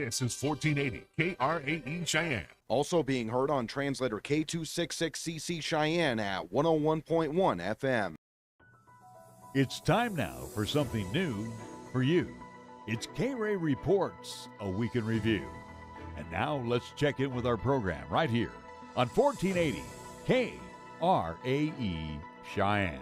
This is 1480 KRAE Cheyenne. Also being heard on translator K266CC Cheyenne at 101.1 FM. It's time now for something new for you. It's KRAE Reports, a week in review. And now let's check in with our program right here on 1480 KRAE Cheyenne.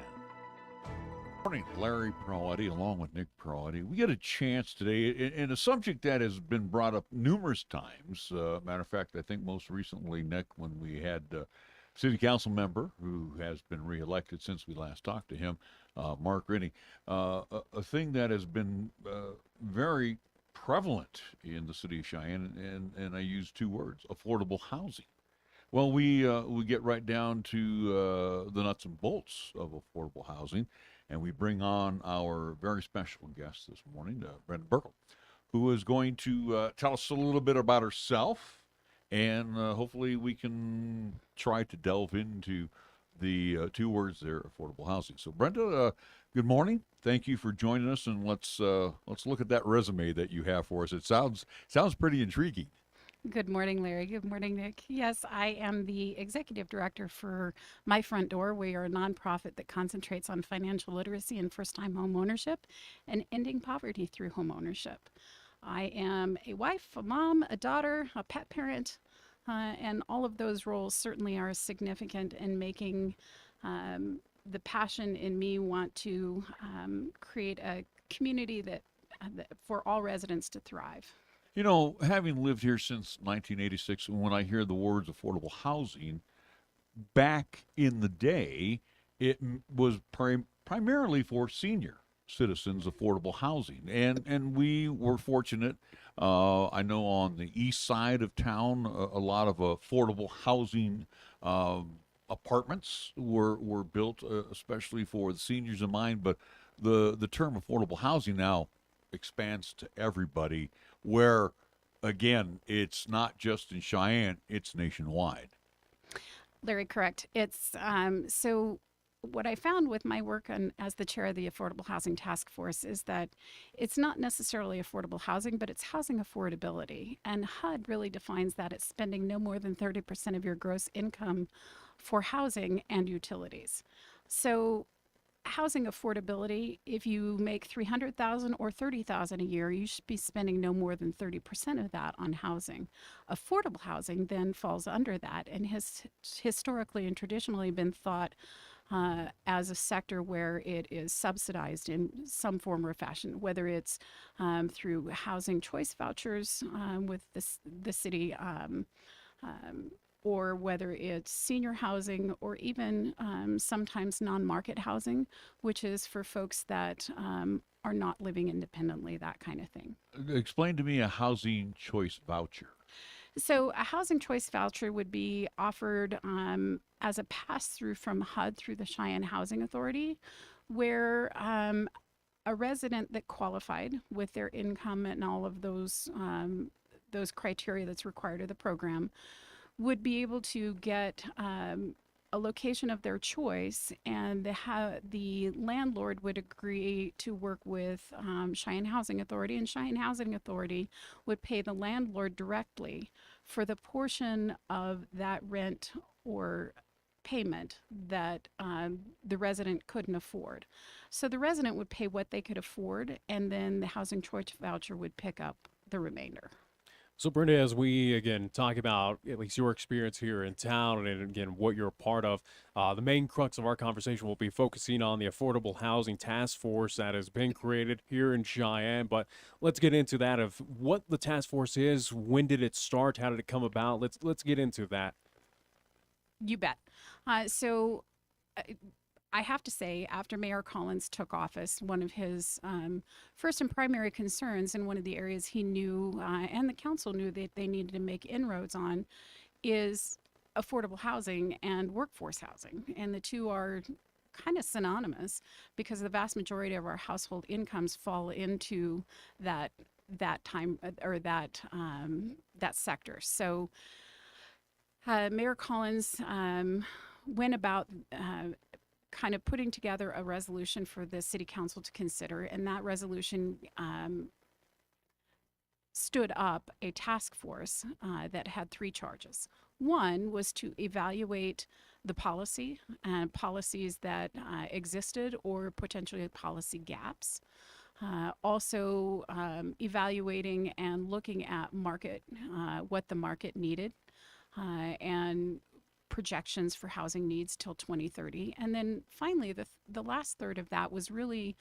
Morning, Larry Peroletti, along with Nick Peroletti. We get a chance today in a subject that has been brought up numerous times. Matter of fact, I think most recently, Nick, when we had a city council member who has been reelected since we last talked to him, Mark Rennie, a thing that has been very prevalent in the city of Cheyenne, and I use two words: affordable housing. Well, we get right down to the nuts and bolts of affordable housing. And we bring on our very special guest this morning, Brenda Birkle, who is going to tell us a little bit about herself, and hopefully we can try to delve into the two words there, affordable housing. So, Brenda, good morning. Thank you for joining us, and let's look at that resume that you have for us. It sounds pretty intriguing. Good morning, Larry. Good morning, Nick. Yes, I am the executive director for My Front Door. We are a nonprofit that concentrates on financial literacy and first-time home ownership and ending poverty through home ownership. I am a wife, a mom, a daughter, a pet parent, and all of those roles certainly are significant in making the passion in me want to create a community that for all residents to thrive. You know, having lived here since 1986, when I hear the words affordable housing, back in the day, it was primarily for senior citizens affordable housing. And we were fortunate. I know on the east side of town, a lot of affordable housing apartments were built, especially for the seniors in mind. But the term affordable housing now expands to everybody, where again it's not just in Cheyenne, it's nationwide. Larry, correct. It's so what I found with my work as the chair of the Affordable Housing Task Force is that it's not necessarily affordable housing, but it's housing affordability. And HUD really defines that as spending no more than 30% of your gross income for housing and utilities. So housing affordability, if you make $300,000 or $30,000 a year, you should be spending no more than 30% of that on housing. Affordable housing then falls under that and has historically and traditionally been thought as a sector where it is subsidized in some form or fashion, whether it's through housing choice vouchers with the city, or whether it's senior housing, or even sometimes non-market housing, which is for folks that are not living independently, that kind of thing. Explain to me a housing choice voucher. So a housing choice voucher would be offered as a pass-through from HUD through the Cheyenne Housing Authority, where a resident that qualified with their income and all of those criteria that's required of the program would be able to get a location of their choice, and the landlord would agree to work with Cheyenne Housing Authority, and Cheyenne Housing Authority would pay the landlord directly for the portion of that rent or payment that the resident couldn't afford. So the resident would pay what they could afford, and then the housing choice voucher would pick up the remainder. So, Brenda, as we, again, talk about at least your experience here in town and, again, what you're a part of, the main crux of our conversation will be focusing on the Affordable Housing Task Force that has been created here in Cheyenne. But let's get into that of what the task force is, when did it start, how did it come about? Let's get into that. You bet. I have to say, after Mayor Collins took office, one of his first and primary concerns, and one of the areas he knew and the council knew that they needed to make inroads on, is affordable housing and workforce housing. And the two are kind of synonymous because the vast majority of our household incomes fall into that time or that sector. So Mayor Collins went about kind of putting together a resolution for the city council to consider, and that resolution stood up a task force that had three charges. One was to evaluate the policy and policies that existed or potentially policy gaps. Also evaluating and looking at market, what the market needed, and projections for housing needs till 2030. And then finally, the last third of that was really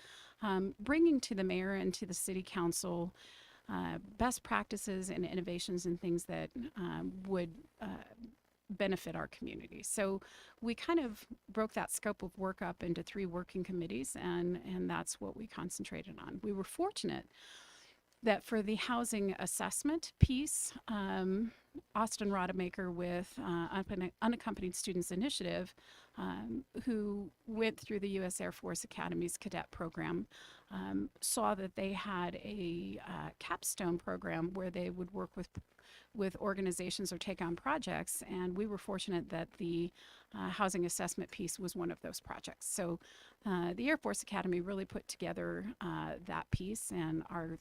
bringing to the mayor and to the city council best practices and innovations and things that would benefit our community. So we kind of broke that scope of work up into three working committees, and that's what we concentrated on. We were fortunate that for the housing assessment piece, Austin Rodemaker with Unaccompanied Students Initiative, who went through the U.S. Air Force Academy's cadet program, saw that they had a capstone program where they would work with organizations or take on projects, and we were fortunate that the housing assessment piece was one of those projects. So the Air Force Academy really put together that piece, and our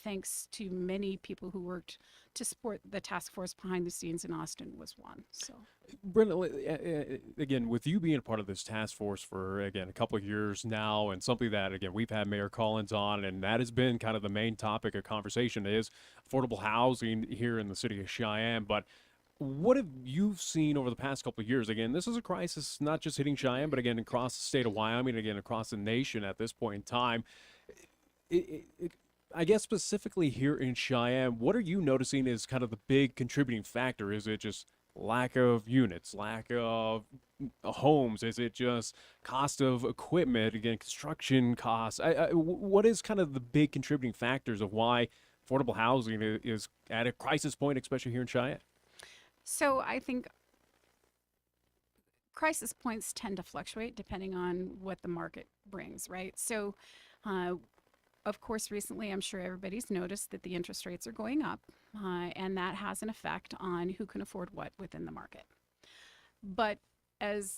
thanks to many people who worked to support the task force behind the scenes in Austin was one. So, Brenda, again, with you being a part of this task force for, again, a couple of years now, and something that, again, we've had Mayor Collins on, and that has been kind of the main topic of conversation is affordable housing here in the city of Cheyenne. But what have you seen over the past couple of years? Again, this is a crisis not just hitting Cheyenne, but again, across the state of Wyoming, again, across the nation at this point in time. I guess specifically here in Cheyenne, what are you noticing is kind of the big contributing factor? Is it just lack of units, lack of homes? Is it just cost of equipment, again, construction costs? What is kind of the big contributing factors of why affordable housing is at a crisis point, especially here in Cheyenne? so I think crisis points tend to fluctuate depending on what the market brings, right? So of course, recently, I'm sure everybody's noticed that the interest rates are going up, and that has an effect on who can afford what within the market. But as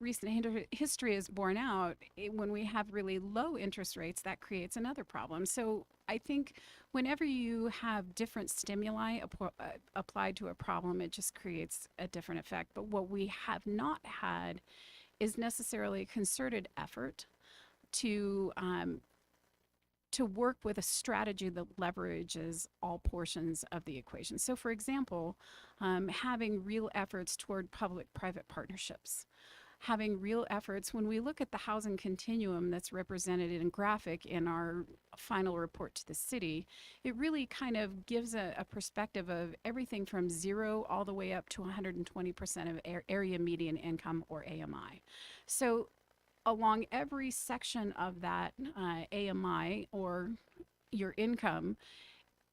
recent history has borne out, when we have really low interest rates, that creates another problem. So I think whenever you have different stimuli applied to a problem, it just creates a different effect. But what we have not had is necessarily a concerted effort to work with a strategy that leverages all portions of the equation. So for example, having real efforts toward public-private partnerships, having real efforts when we look at the housing continuum that's represented in graphic in our final report to the city, it really kind of gives a perspective of everything from 0 all the way up to 120% of area median income, or AMI. So along every section of that AMI, or your income,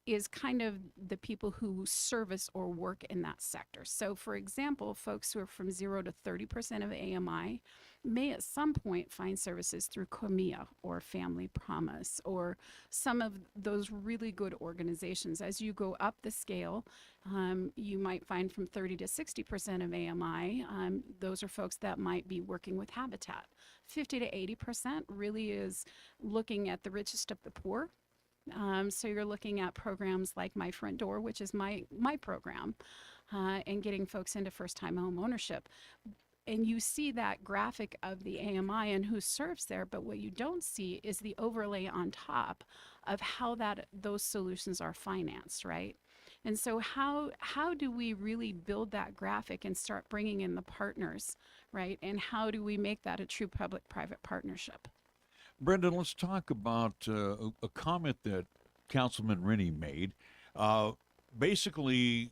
is kind of the people who service or work in that sector. So for example, folks who are from 0 to 30% of AMI may at some point find services through COMIA or Family Promise or some of those really good organizations. As you go up the scale, you might find from 30 to 60% of AMI, those are folks that might be working with Habitat. 50 to 80% really is looking at the richest of the poor. So you're looking at programs like My Front Door, which is my program, and getting folks into first-time home ownership. And you see that graphic of the AMI and who serves there, but what you don't see is the overlay on top of how those solutions are financed, right? And so how do we really build that graphic and start bringing in the partners, right? And how do we make that a true public-private partnership? Brenda, let's talk about a comment that Councilman Rennie made. Basically,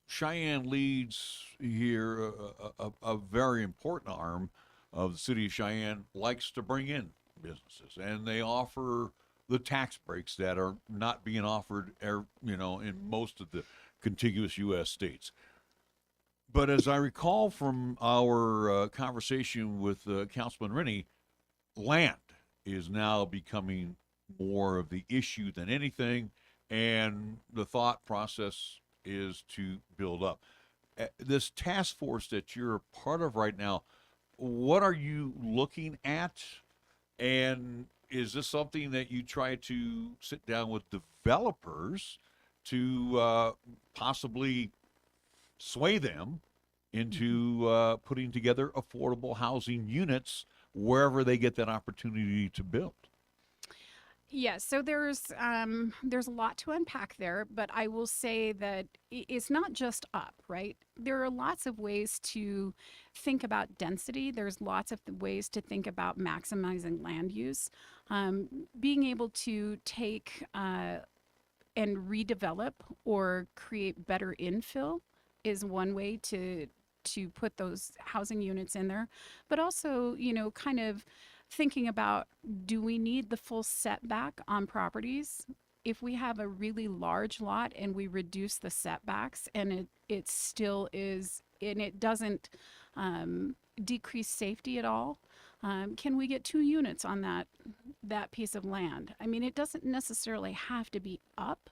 Cheyenne leads here a very important arm of the city of Cheyenne likes to bring in businesses, and they offer the tax breaks that are not being offered, in most of the contiguous U.S. states. But as I recall from our conversation with Councilman Rennie, land is now becoming more of the issue than anything, and the thought process is to build up. This task force that you're part of right now, what are you looking at, and is this something that you try to sit down with developers to possibly sway them into putting together affordable housing units wherever they get that opportunity to build? Yeah, so there's a lot to unpack there, but I will say that it's not just up, right? There are lots of ways to think about density. There's lots of ways to think about maximizing land use. Being able to take and redevelop or create better infill is one way to put those housing units in there, but also, kind of thinking about, do we need the full setback on properties? If we have a really large lot and we reduce the setbacks and it still is, and it doesn't decrease safety at all, can we get 2 units on that piece of land? I mean, it doesn't necessarily have to be up.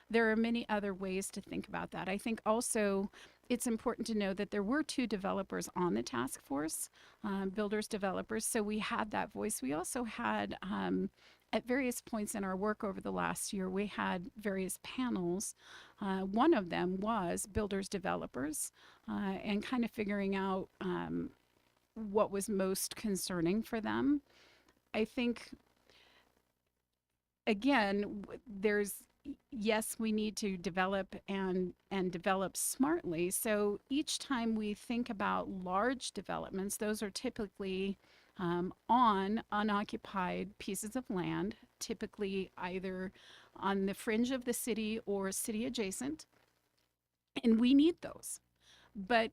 There are many other ways to think about that. I think also it's important to know that there were 2 developers on the task force, builders, developers. So we had that voice. We also had, at various points in our work over the last year, we had various panels. One of them was builders, developers, and kind of figuring out what was most concerning for them. I think, again, yes, we need to develop and develop smartly. So each time we think about large developments, those are typically on unoccupied pieces of land, typically either on the fringe of the city or city adjacent. And we need those. But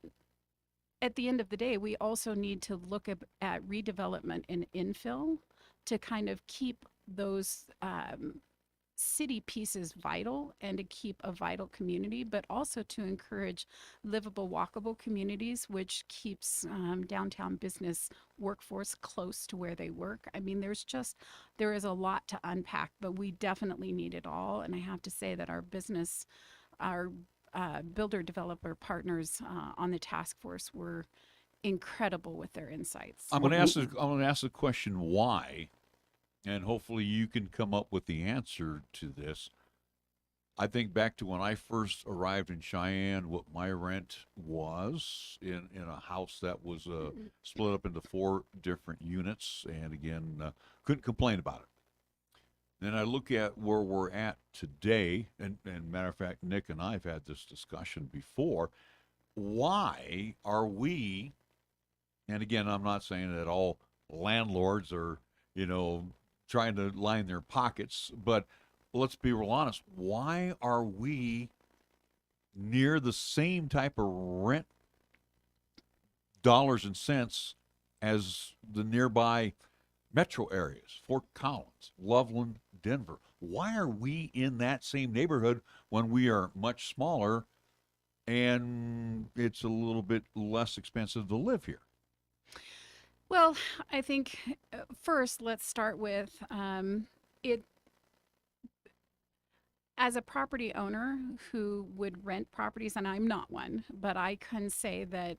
at the end of the day, we also need to look at redevelopment and infill to kind of keep those city pieces vital and to keep a vital community, but also to encourage livable, walkable communities, which keeps downtown business workforce close to where they work. I mean, there is a lot to unpack, but we definitely need it all. And I have to say that our builder developer partners on the task force were incredible with their insights. I'm going to ask the question why, and hopefully you can come up with the answer to this. I think back to when I first arrived in Cheyenne, what my rent was in a house that was split up into 4 different units, and again, couldn't complain about it. Then I look at where we're at today, and matter of fact, Nick and I have had this discussion before. Why are we, and again, I'm not saying that all landlords are, trying to line their pockets, but let's be real honest. Why are we near the same type of rent dollars and cents as the nearby metro areas, Fort Collins, Loveland, Denver? Why are we in that same neighborhood when we are much smaller and it's a little bit less expensive to live here? Well, I think first let's start with it. As a property owner who would rent properties, and I'm not one, but I can say that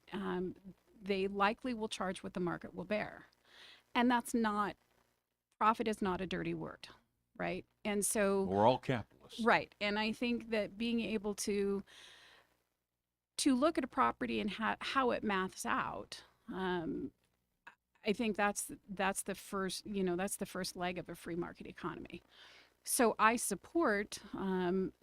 they likely will charge what the market will bear. And profit is not a dirty word, right? And so we're all capitalists. Right. And I think that being able to look at a property and how it maths out, I think that's the first, that's the first leg of a free market economy. So I support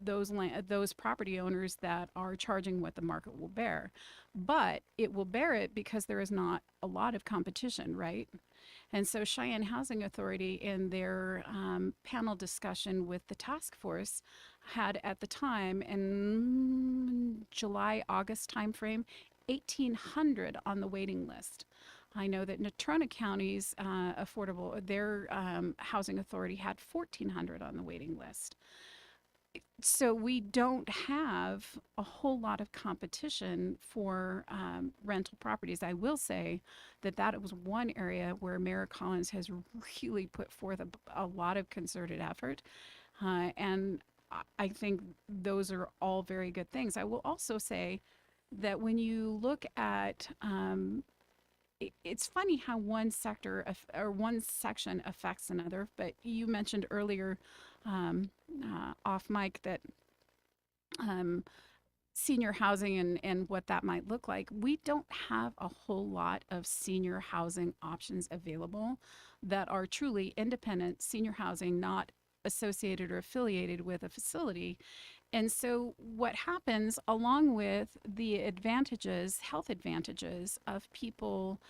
those property owners that are charging what the market will bear, but it will bear it because there is not a lot of competition, right? And so Cheyenne Housing Authority, in their panel discussion with the task force, had at the time, in July, August timeframe, 1,800 on the waiting list. I know that Natrona County's their housing authority had 1,400 on the waiting list. So we don't have a whole lot of competition for rental properties. I will say that was one area where Mayor Collins has really put forth a lot of concerted effort. And I think those are all very good things. I will also say that when you look at it's funny how one sector or one section affects another. But you mentioned earlier, off mic, that senior housing and what that might look like. We don't have a whole lot of senior housing options available that are truly independent senior housing, not associated or affiliated with a facility. And so what happens, along with the advantages, health advantages of people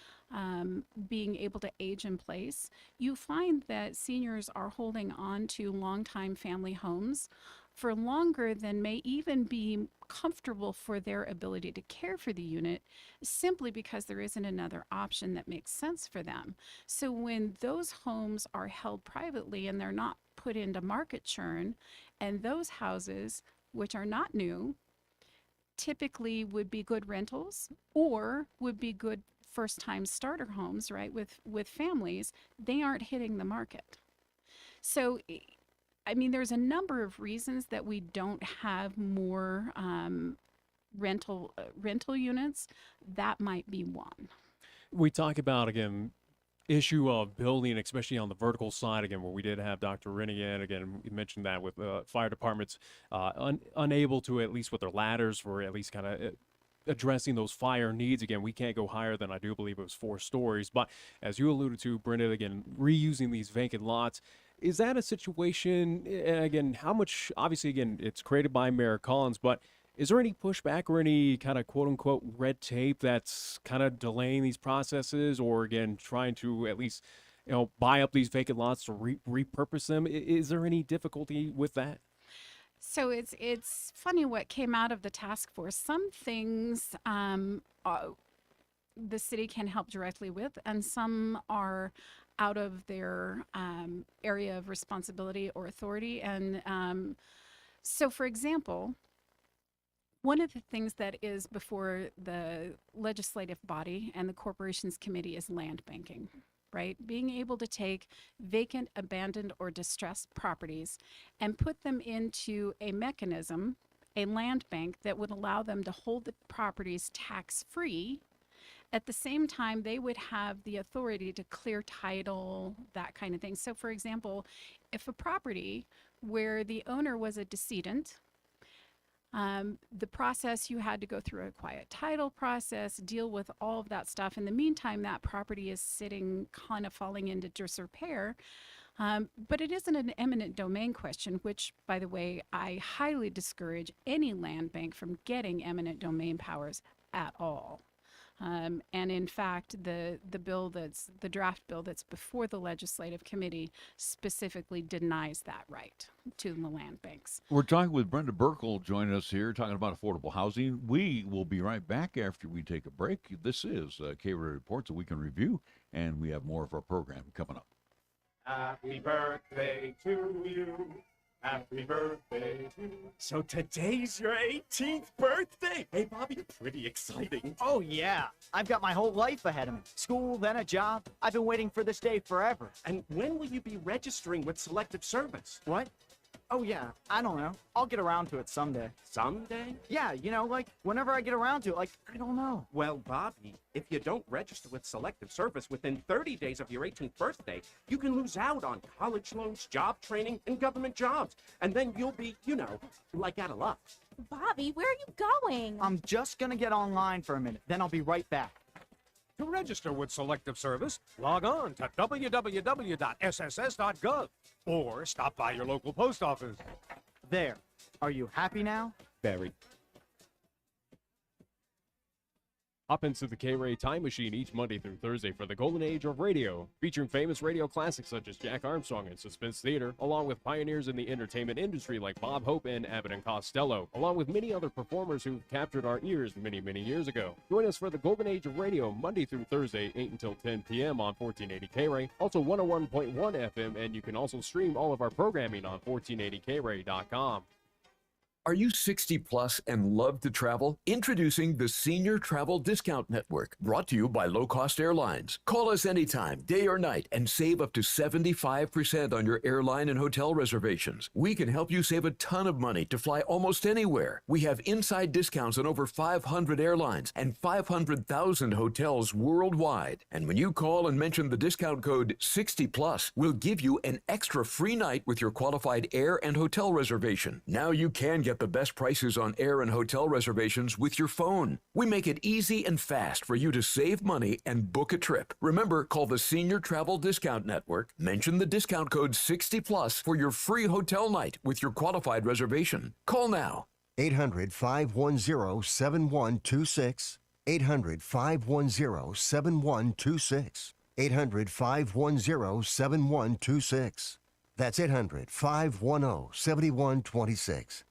being able to age in place, you find that seniors are holding on to longtime family homes for longer than may even be comfortable for their ability to care for the unit, simply because there isn't another option that makes sense for them. So when those homes are held privately and they're not put into market churn, and those houses, which are not new, typically would be good rentals or would be good first-time starter homes, right, with families, they aren't hitting the market. So I mean, there's a number of reasons that we don't have more rental units. That might be one. We talk about, again, issue of building, especially on the vertical side, again, where we did have Dr. Renigan. Again, you mentioned that with fire departments unable to, at least with their ladders, for at least kind of addressing those fire needs. Again, we can't go higher than, I do believe it was 4 stories. But as you alluded to, Brenda, again, reusing these vacant lots, is that a situation, and again, how much, obviously, again, it's created by Mayor Collins, but is there any pushback or any kind of quote unquote red tape that's kind of delaying these processes, or again, trying to at least, buy up these vacant lots to repurpose them? Is there any difficulty with that? So it's funny what came out of the task force. Some things the city can help directly with, and some are out of their area of responsibility or authority. And so, for example, one of the things that is before the legislative body and the corporations committee is land banking, right? Being able to take vacant, abandoned, or distressed properties and put them into a mechanism, a land bank, that would allow them to hold the properties tax-free. At the same time, they would have the authority to clear title, that kind of thing. So for example, if a property where the owner was a decedent, the process, you had to go through a quiet title process, deal with all of that stuff. In the meantime, that property is sitting, kind of falling into disrepair. But it isn't an eminent domain question, which, by the way, I highly discourage any land bank from getting eminent domain powers at all. And in fact, the draft bill that's before the legislative committee specifically denies that right to the land banks. We're talking with Brenda Birkle joining us here, talking about affordable housing. We will be right back after we take a break. This is KRAE Reports, a week in review, and we have more of our program coming up. Happy birthday to you. Happy birthday to you. So today's your 18th birthday. Hey, Bobby, pretty exciting. Oh, yeah. I've got my whole life ahead of me. School, then a job. I've been waiting for this day forever. And when will you be registering with Selective Service? What? Oh, yeah. I don't know. I'll get around to it someday. Someday? Yeah, like, whenever I get around to it, like, I don't know. Well, Bobby, if you don't register with Selective Service within 30 days of your 18th birthday, you can lose out on college loans, job training, and government jobs. And then you'll be, like out of luck. Bobby, where are you going? I'm just gonna get online for a minute, then I'll be right back. To register with Selective Service, log on to www.sss.gov or stop by your local post office. There. Are you happy now? Very. Hop into the KRAE Time Machine each Monday through Thursday for the golden age of radio, featuring famous radio classics such as Jack Armstrong and Suspense Theater, along with pioneers in the entertainment industry like Bob Hope and Abbott and Costello, along with many other performers who captured our ears many, many years ago. Join us for the golden age of radio Monday through Thursday, 8 until 10 p.m. on 1480 KRAE, also 101.1 FM, and you can also stream all of our programming on 1480krae.com. Are you 60 plus and love to travel? Introducing the Senior Travel Discount Network, brought to you by Low Cost Airlines. Call us anytime, day or night, and save up to 75% on your airline and hotel reservations. We can help you save a ton of money to fly almost anywhere. We have inside discounts on over 500 airlines and 500,000 hotels worldwide. And when you call and mention the discount code 60 plus, we'll give you an extra free night with your qualified air and hotel reservation. Now you can get the best prices on air and hotel reservations with your phone. We make it easy and fast for you to save money and book a trip. Remember, call the Senior Travel Discount Network, mention the discount code 60 plus for your free hotel night with your qualified reservation. Call now. 800-510-7126. 800-510-7126. 800-510-7126. That's 800-510-7126.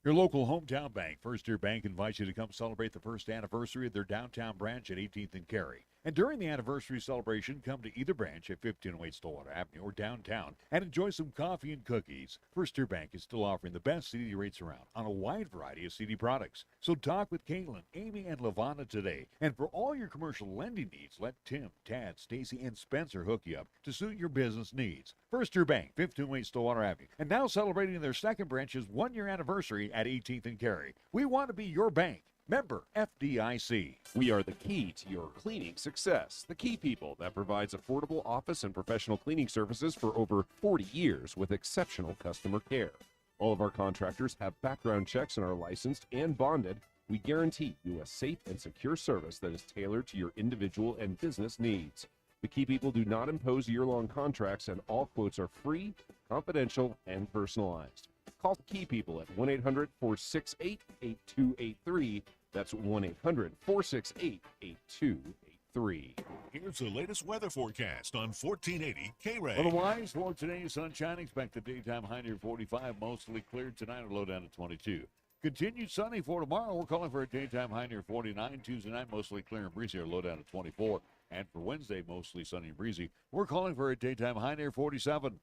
Your local hometown bank, First Year Bank, invites you to come celebrate the first anniversary of their downtown branch at 18th and Cary. And during the anniversary celebration, come to either branch at 1508 Stillwater Avenue or downtown and enjoy some coffee and cookies. First Year Bank is still offering the best CD rates around on a wide variety of CD products. So talk with Caitlin, Amy, and Lavana today. And for all your commercial lending needs, let Tim, Tad, Stacy, and Spencer hook you up to suit your business needs. First Year Bank, 1508 Stillwater Avenue, and now celebrating their second branch's one-year anniversary at 18th and Cary. We want to be your bank. Member FDIC. We are the key to your cleaning success. The Key People that provides affordable office and professional cleaning services for over 40 years with exceptional customer care. All of our contractors have background checks and are licensed and bonded. We guarantee you a safe and secure service that is tailored to your individual and business needs. The Key People do not impose year-long contracts, and all quotes are free, confidential, and personalized. Call the Key People at 1-800-468-8283. That's 1-800-468-8283. Here's the latest weather forecast on 1480 KRAE. Otherwise, for today, sunshine. Expect the daytime high near 45. Mostly cleared tonight or low down to 22. Continued sunny for tomorrow. We're calling for a daytime high near 49. Tuesday night, mostly clear and breezy or low down to 24. And for Wednesday, mostly sunny and breezy. We're calling for a daytime high near 47.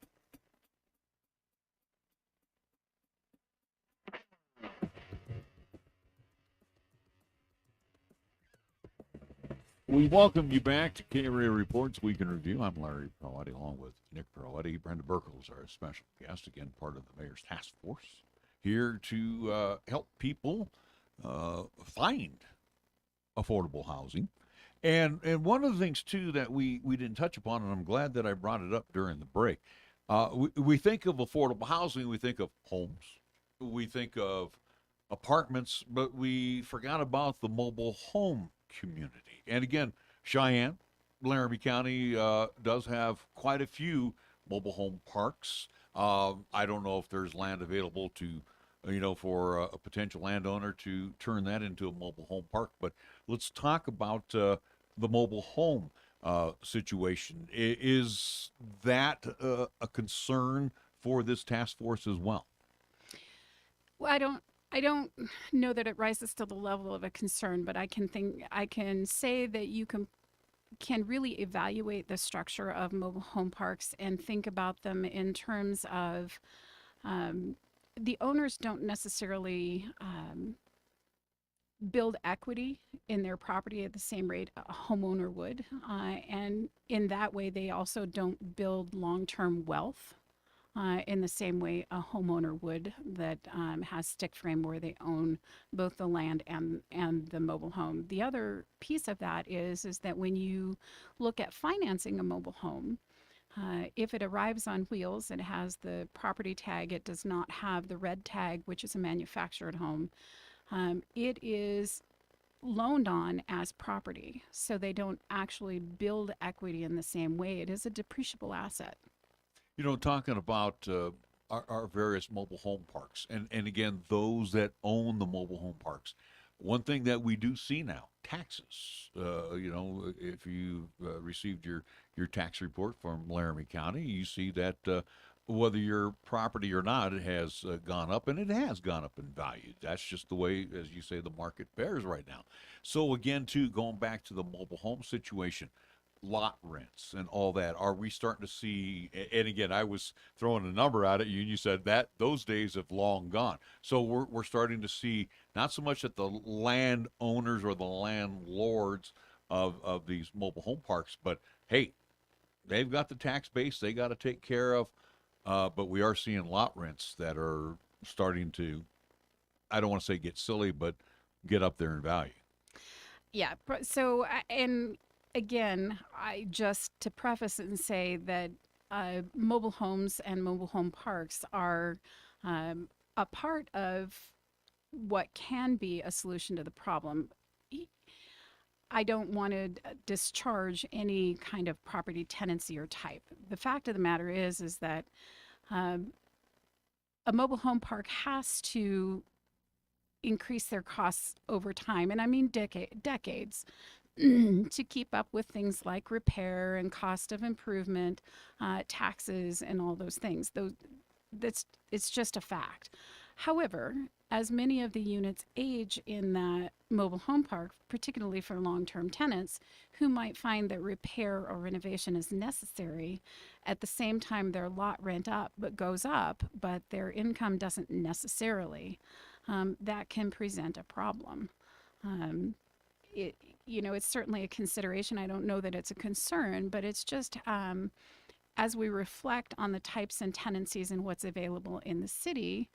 We welcome you back to KRAE Reports Week in Review. I'm Larry Proetti, along with Nick Proetti. Brenda Birkle is our special guest, again, part of the Mayor's Task Force, here to help people find affordable housing. And one of the things, too, that we didn't touch upon, and I'm glad that I brought it up during the break, we think of affordable housing, we think of homes, we think of apartments, but we forgot about the mobile home community. And again, Cheyenne, Laramie County does have quite a few mobile home parks. I don't know if there's land available to, for a potential landowner to turn that into a mobile home park. But let's talk about the mobile home situation. Is that a concern for this task force as well? Well, I don't know that it rises to the level of a concern, but I can say that you can really evaluate the structure of mobile home parks and think about them in terms of the owners don't necessarily build equity in their property at the same rate a homeowner would, and in that way they also don't build long-term wealth in the same way a homeowner would that has stick frame where they own both the land and the mobile home. The other piece of that is that when you look at financing a mobile home, if it arrives on wheels, it has the property tag, it does not have the red tag, which is a manufactured home, it is loaned on as property. So they don't actually build equity in the same way. It is a depreciable asset. Talking about our various mobile home parks, and again, those that own the mobile home parks, one thing that we do see now, taxes. If you received your tax report from Laramie County, you see that whether your property or not, it has gone up, and it has gone up in value. That's just the way, as you say, the market bears right now. So again, too, going back to the mobile home situation, lot rents and all that, are we starting to see, and again, I was throwing a number out at you and you said that those days have long gone. So we're starting to see not so much that the landowners or the landlords of these mobile home parks, but hey, they've got the tax base they got to take care of. But we are seeing lot rents that are starting to, I don't want to say get silly, but get up there in value. Yeah. So, and again, I just to preface it and say that mobile homes and mobile home parks are a part of what can be a solution to the problem. I don't want to discharge any kind of property tenancy or type. The fact of the matter is that a mobile home park has to increase their costs over time, and I mean decades, to keep up with things like repair and cost of improvement, taxes, and all those things. It's just a fact. However, as many of the units age in that mobile home park, particularly for long-term tenants who might find that repair or renovation is necessary, at the same time their lot rent goes up, but their income doesn't necessarily, that can present a problem. It's certainly a consideration. I don't know that it's a concern, but it's just as we reflect on the types and tenancies and what's available in the city,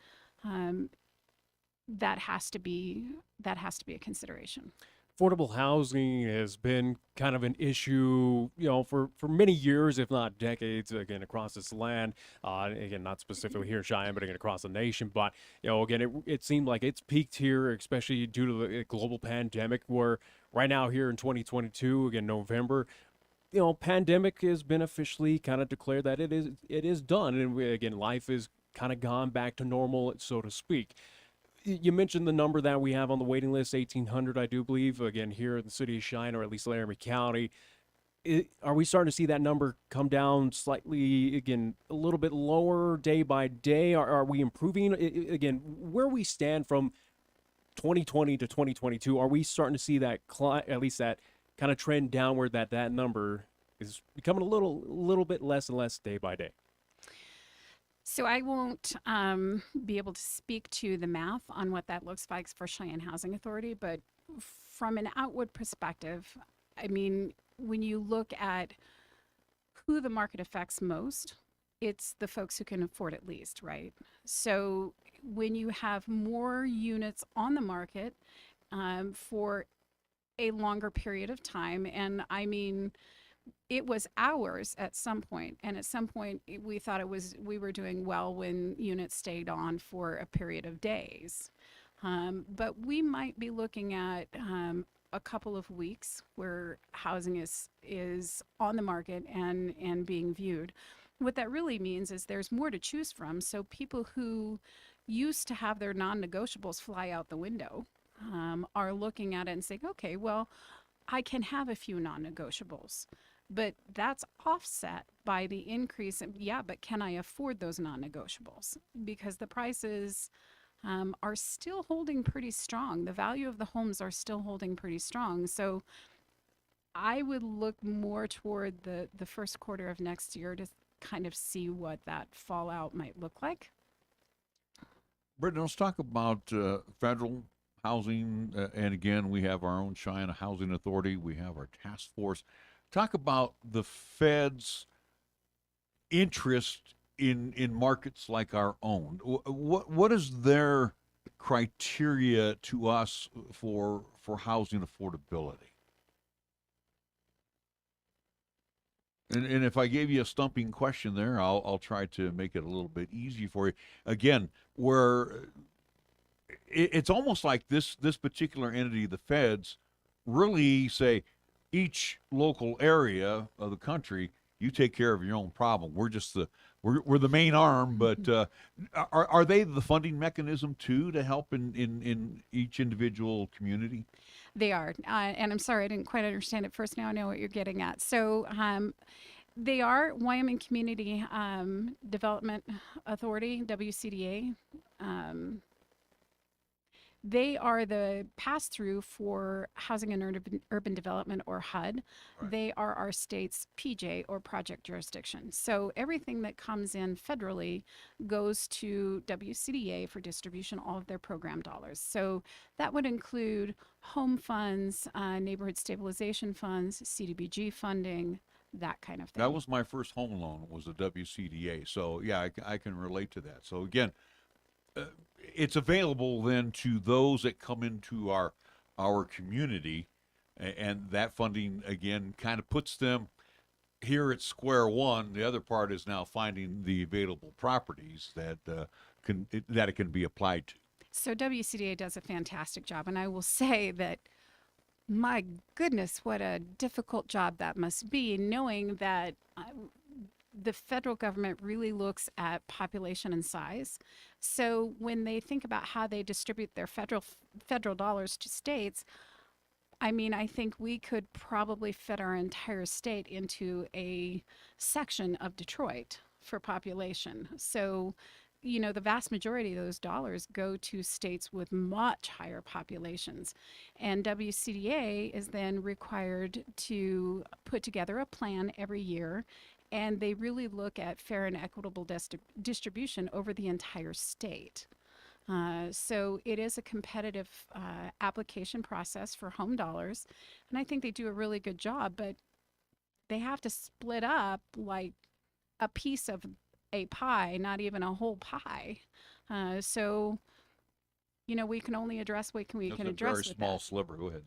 that has to be a consideration. Affordable housing has been kind of an issue, for many years, if not decades, again, across this land. Again, not specifically here in Cheyenne, but again, across the nation. But, again, it seemed like it's peaked here, especially due to the global pandemic, where right now here in 2022, again, November, pandemic has been officially kind of declared that it is done. And again, life is kind of gone back to normal, so to speak. You mentioned the number that we have on the waiting list, 1,800, I do believe, again, here in the city of Cheyenne, or at least Laramie County. Are we starting to see that number come down slightly, again, a little bit lower day by day? Are we improving? Again, where we stand from 2020 to 2022, are we starting to see that, at least that kind of trend downward, that number is becoming a little bit less and less day by day? So I won't be able to speak to the math on what that looks like for Cheyenne Housing Authority, but from an outward perspective, I mean, when you look at who the market affects most, it's the folks who can afford it least, right? So when you have more units on the market for a longer period of time, and I mean, it was hours at some point, and at some point we thought we were doing well when units stayed on for a period of days. But we might be looking at a couple of weeks where housing is on the market and being viewed. What that really means is there's more to choose from. So people who used to have their non-negotiables fly out the window are looking at it and saying, okay, well, I can have a few non-negotiables. But that's offset by the increase in, but can I afford those non-negotiables? Because the prices are still holding pretty strong. The value of the homes are still holding pretty strong. So I would look more toward the first quarter of next year to kind of see what that fallout might look like. Brenda, let's talk about federal housing. And again, we have our own Cheyenne Housing Authority. We have our task force. Talk about the Fed's interest in markets like our own. What is their criteria to us for housing affordability? And if I gave you a stumping question there, I'll try to make it a little bit easy for you. Again, where it's almost like this particular entity, the Feds, really say, each local area of the country, you take care of your own problem. We're just we're the main arm, but are they the funding mechanism too to help in each individual community? They are, and I'm sorry I didn't quite understand it first. Now I know what you're getting at. So they are Wyoming Community Development Authority, WCDA. They are the pass-through for Housing and Urban Development, or HUD. Right. They are our state's PJ, or project jurisdiction. So everything that comes in federally goes to WCDA for distribution, all of their program dollars. So that would include home funds, neighborhood stabilization funds, CDBG funding, that kind of thing. That was my first home loan, was a WCDA. So yeah, I can relate to that. So again, it's available then to those that come into our community, and that funding again kind of puts them here at square one. The other part is now finding the available properties that it can be applied to. So WCDA does a fantastic job, and I will say that, my goodness, what a difficult job that must be, knowing that the federal government really looks at population and size. So when they think about how they distribute their federal dollars to states, I mean, I think we could probably fit our entire state into a section of Detroit for population. So, you know, the vast majority of those dollars go to states with much higher populations. And WCDA is then required to put together a plan every year, and they really look at fair and equitable distribution over the entire state. So it is a competitive application process for home dollars, and I think they do a really good job, but they have to split up like a piece of a pie, not even a whole pie. So, you know, we can only address what we can address. That's a very small sliver. Go ahead.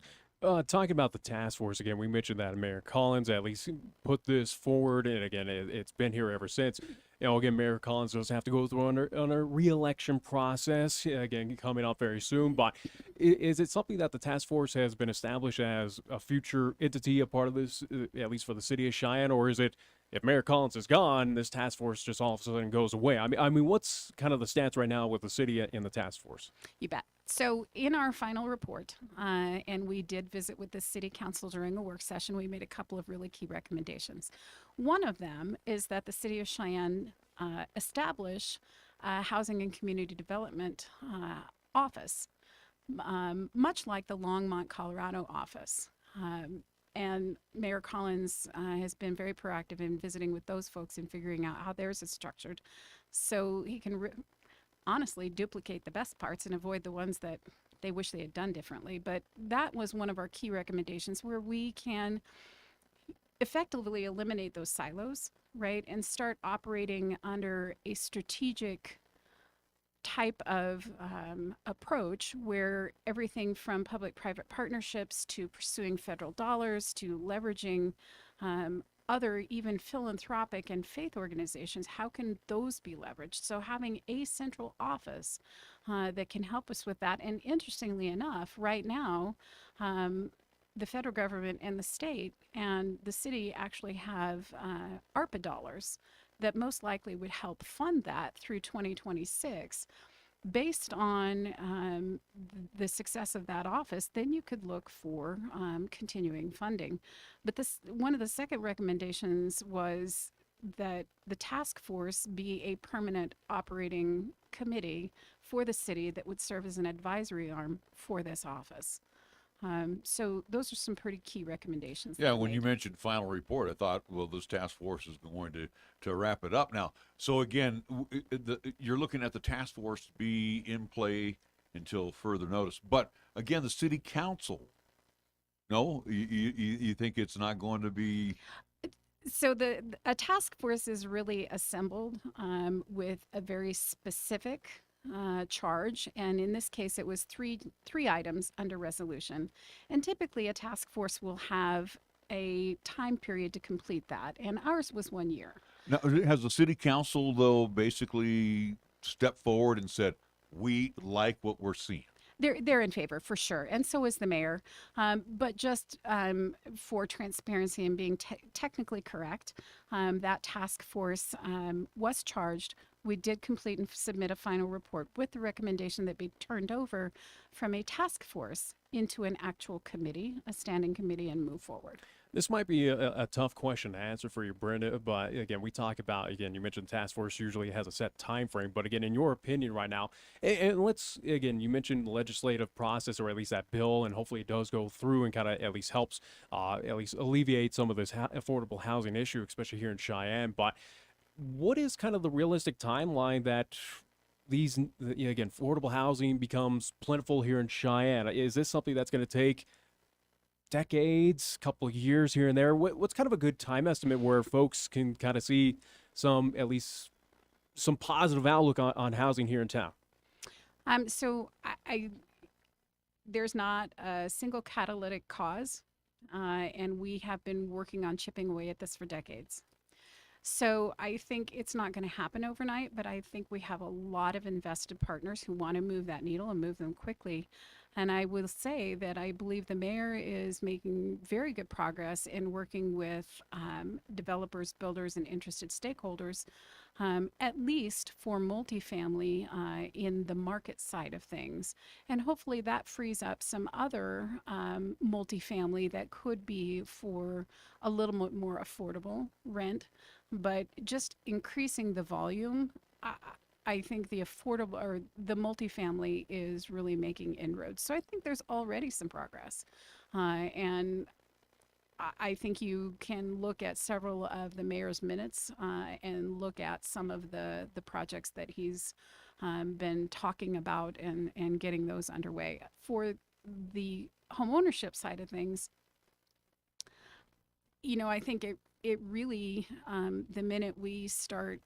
Talking about the task force again, we mentioned that Mayor Collins at least put this forward, and again, it's been here ever since. You know, again, Mayor Collins does have to go through on a re-election process, again, coming up very soon. But is it something that the task force has been established as a future entity, a part of this, at least for the city of Cheyenne, or is it, if Mayor Collins is gone, this task force just all of a sudden goes away? I mean, what's kind of the stats right now with the city in the task force? You bet. So in our final report, and we did visit with the city council during a work session, we made a couple of really key recommendations. One of them is that the city of Cheyenne establish a housing and community development office, much like the Longmont, Colorado office. And Mayor Collins has been very proactive in visiting with those folks and figuring out how theirs is structured, so he can honestly duplicate the best parts and avoid the ones that they wish they had done differently. But that was one of our key recommendations, where we can effectively eliminate those silos, right, and start operating under a strategic type of approach, where everything from public-private partnerships to pursuing federal dollars to leveraging other even philanthropic and faith organizations, how can those be leveraged? So having a central office that can help us with that. And interestingly enough, right now, the federal government and the state and the city actually have ARPA dollars that most likely would help fund that through 2026. Based on the success of that office, then you could look for continuing funding. But one of the second recommendations was that the task force be a permanent operating committee for the city that would serve as an advisory arm for this office. So those are some pretty key recommendations. Yeah, when you mentioned final report, I thought, well, this task force is going to wrap it up now. So again, you're looking at the task force to be in play until further notice. But again, the city council, no, you think it's not going to be? So a task force is really assembled with a very specific charge, and in this case it was three items under resolution, and typically a task force will have a time period to complete that, and ours was 1 year. Now, has the city council though basically stepped forward and said, we like what we're seeing? They're in favor for sure, and so is the mayor. But just for transparency and being technically correct, that task force was charged we did complete and submit a final report with the recommendation that be turned over from a task force into an actual committee, a standing committee, and move forward. This might be a tough question to answer for you, Brenda, but again, we talk about, again, you mentioned task force usually has a set time frame, but again, in your opinion right now, and let's, again, you mentioned the legislative process, or at least that bill, and hopefully it does go through and kind of at least helps, at least alleviate some of this affordable housing issue, especially here in Cheyenne, but what is kind of the realistic timeline that these, again, affordable housing becomes plentiful here in Cheyenne? Is this something that's going to take decades, couple of years here and there? What's kind of a good time estimate where folks can kind of see some, at least some positive outlook on housing here in town? So there's not a single catalytic cause, and we have been working on chipping away at this for decades. So I think it's not going to happen overnight, but I think we have a lot of invested partners who want to move that needle and move them quickly. And I will say that I believe the mayor is making very good progress in working with developers, builders, and interested stakeholders, at least for multifamily in the market side of things. And hopefully that frees up some other multifamily that could be for a little bit more affordable rent, but just increasing the volume. I think the affordable or the multifamily is really making inroads. So I think there's already some progress. And I think you can look at several of the mayor's minutes and look at some of the projects that he's been talking about and getting those underway. For the homeownership side of things, you know, I think it really, the minute we start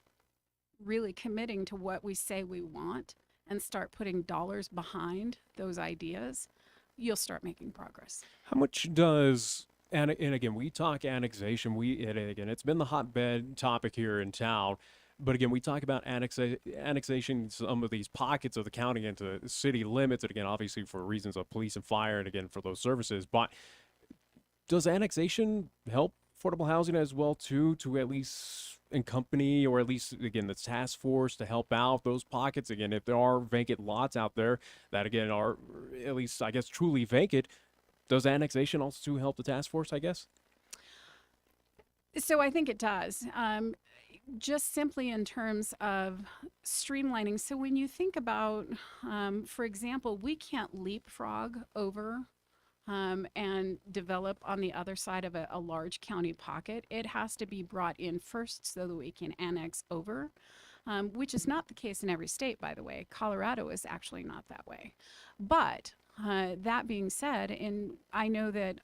really committing to what we say we want and start putting dollars behind those ideas, you'll start making progress. How much does, And again, we talk annexation. Again, it's been the hotbed topic here in town. But again, we talk about annexation, some of these pockets of the county into city limits, and again, obviously for reasons of police and fire, and again, for those services. But does annexation help affordable housing as well, too, to at least accompany, or at least, again, the task force to help out those pockets? Again, if there are vacant lots out there that, again, are at least, I guess, truly vacant, does annexation also help the task force, I guess? So I think it does. Just simply in terms of streamlining. So when you think about, for example, we can't leapfrog over and develop on the other side of a large county pocket. It has to be brought in first so that we can annex over, which is not the case in every state, by the way. Colorado is actually not that way. But that being said, and I know that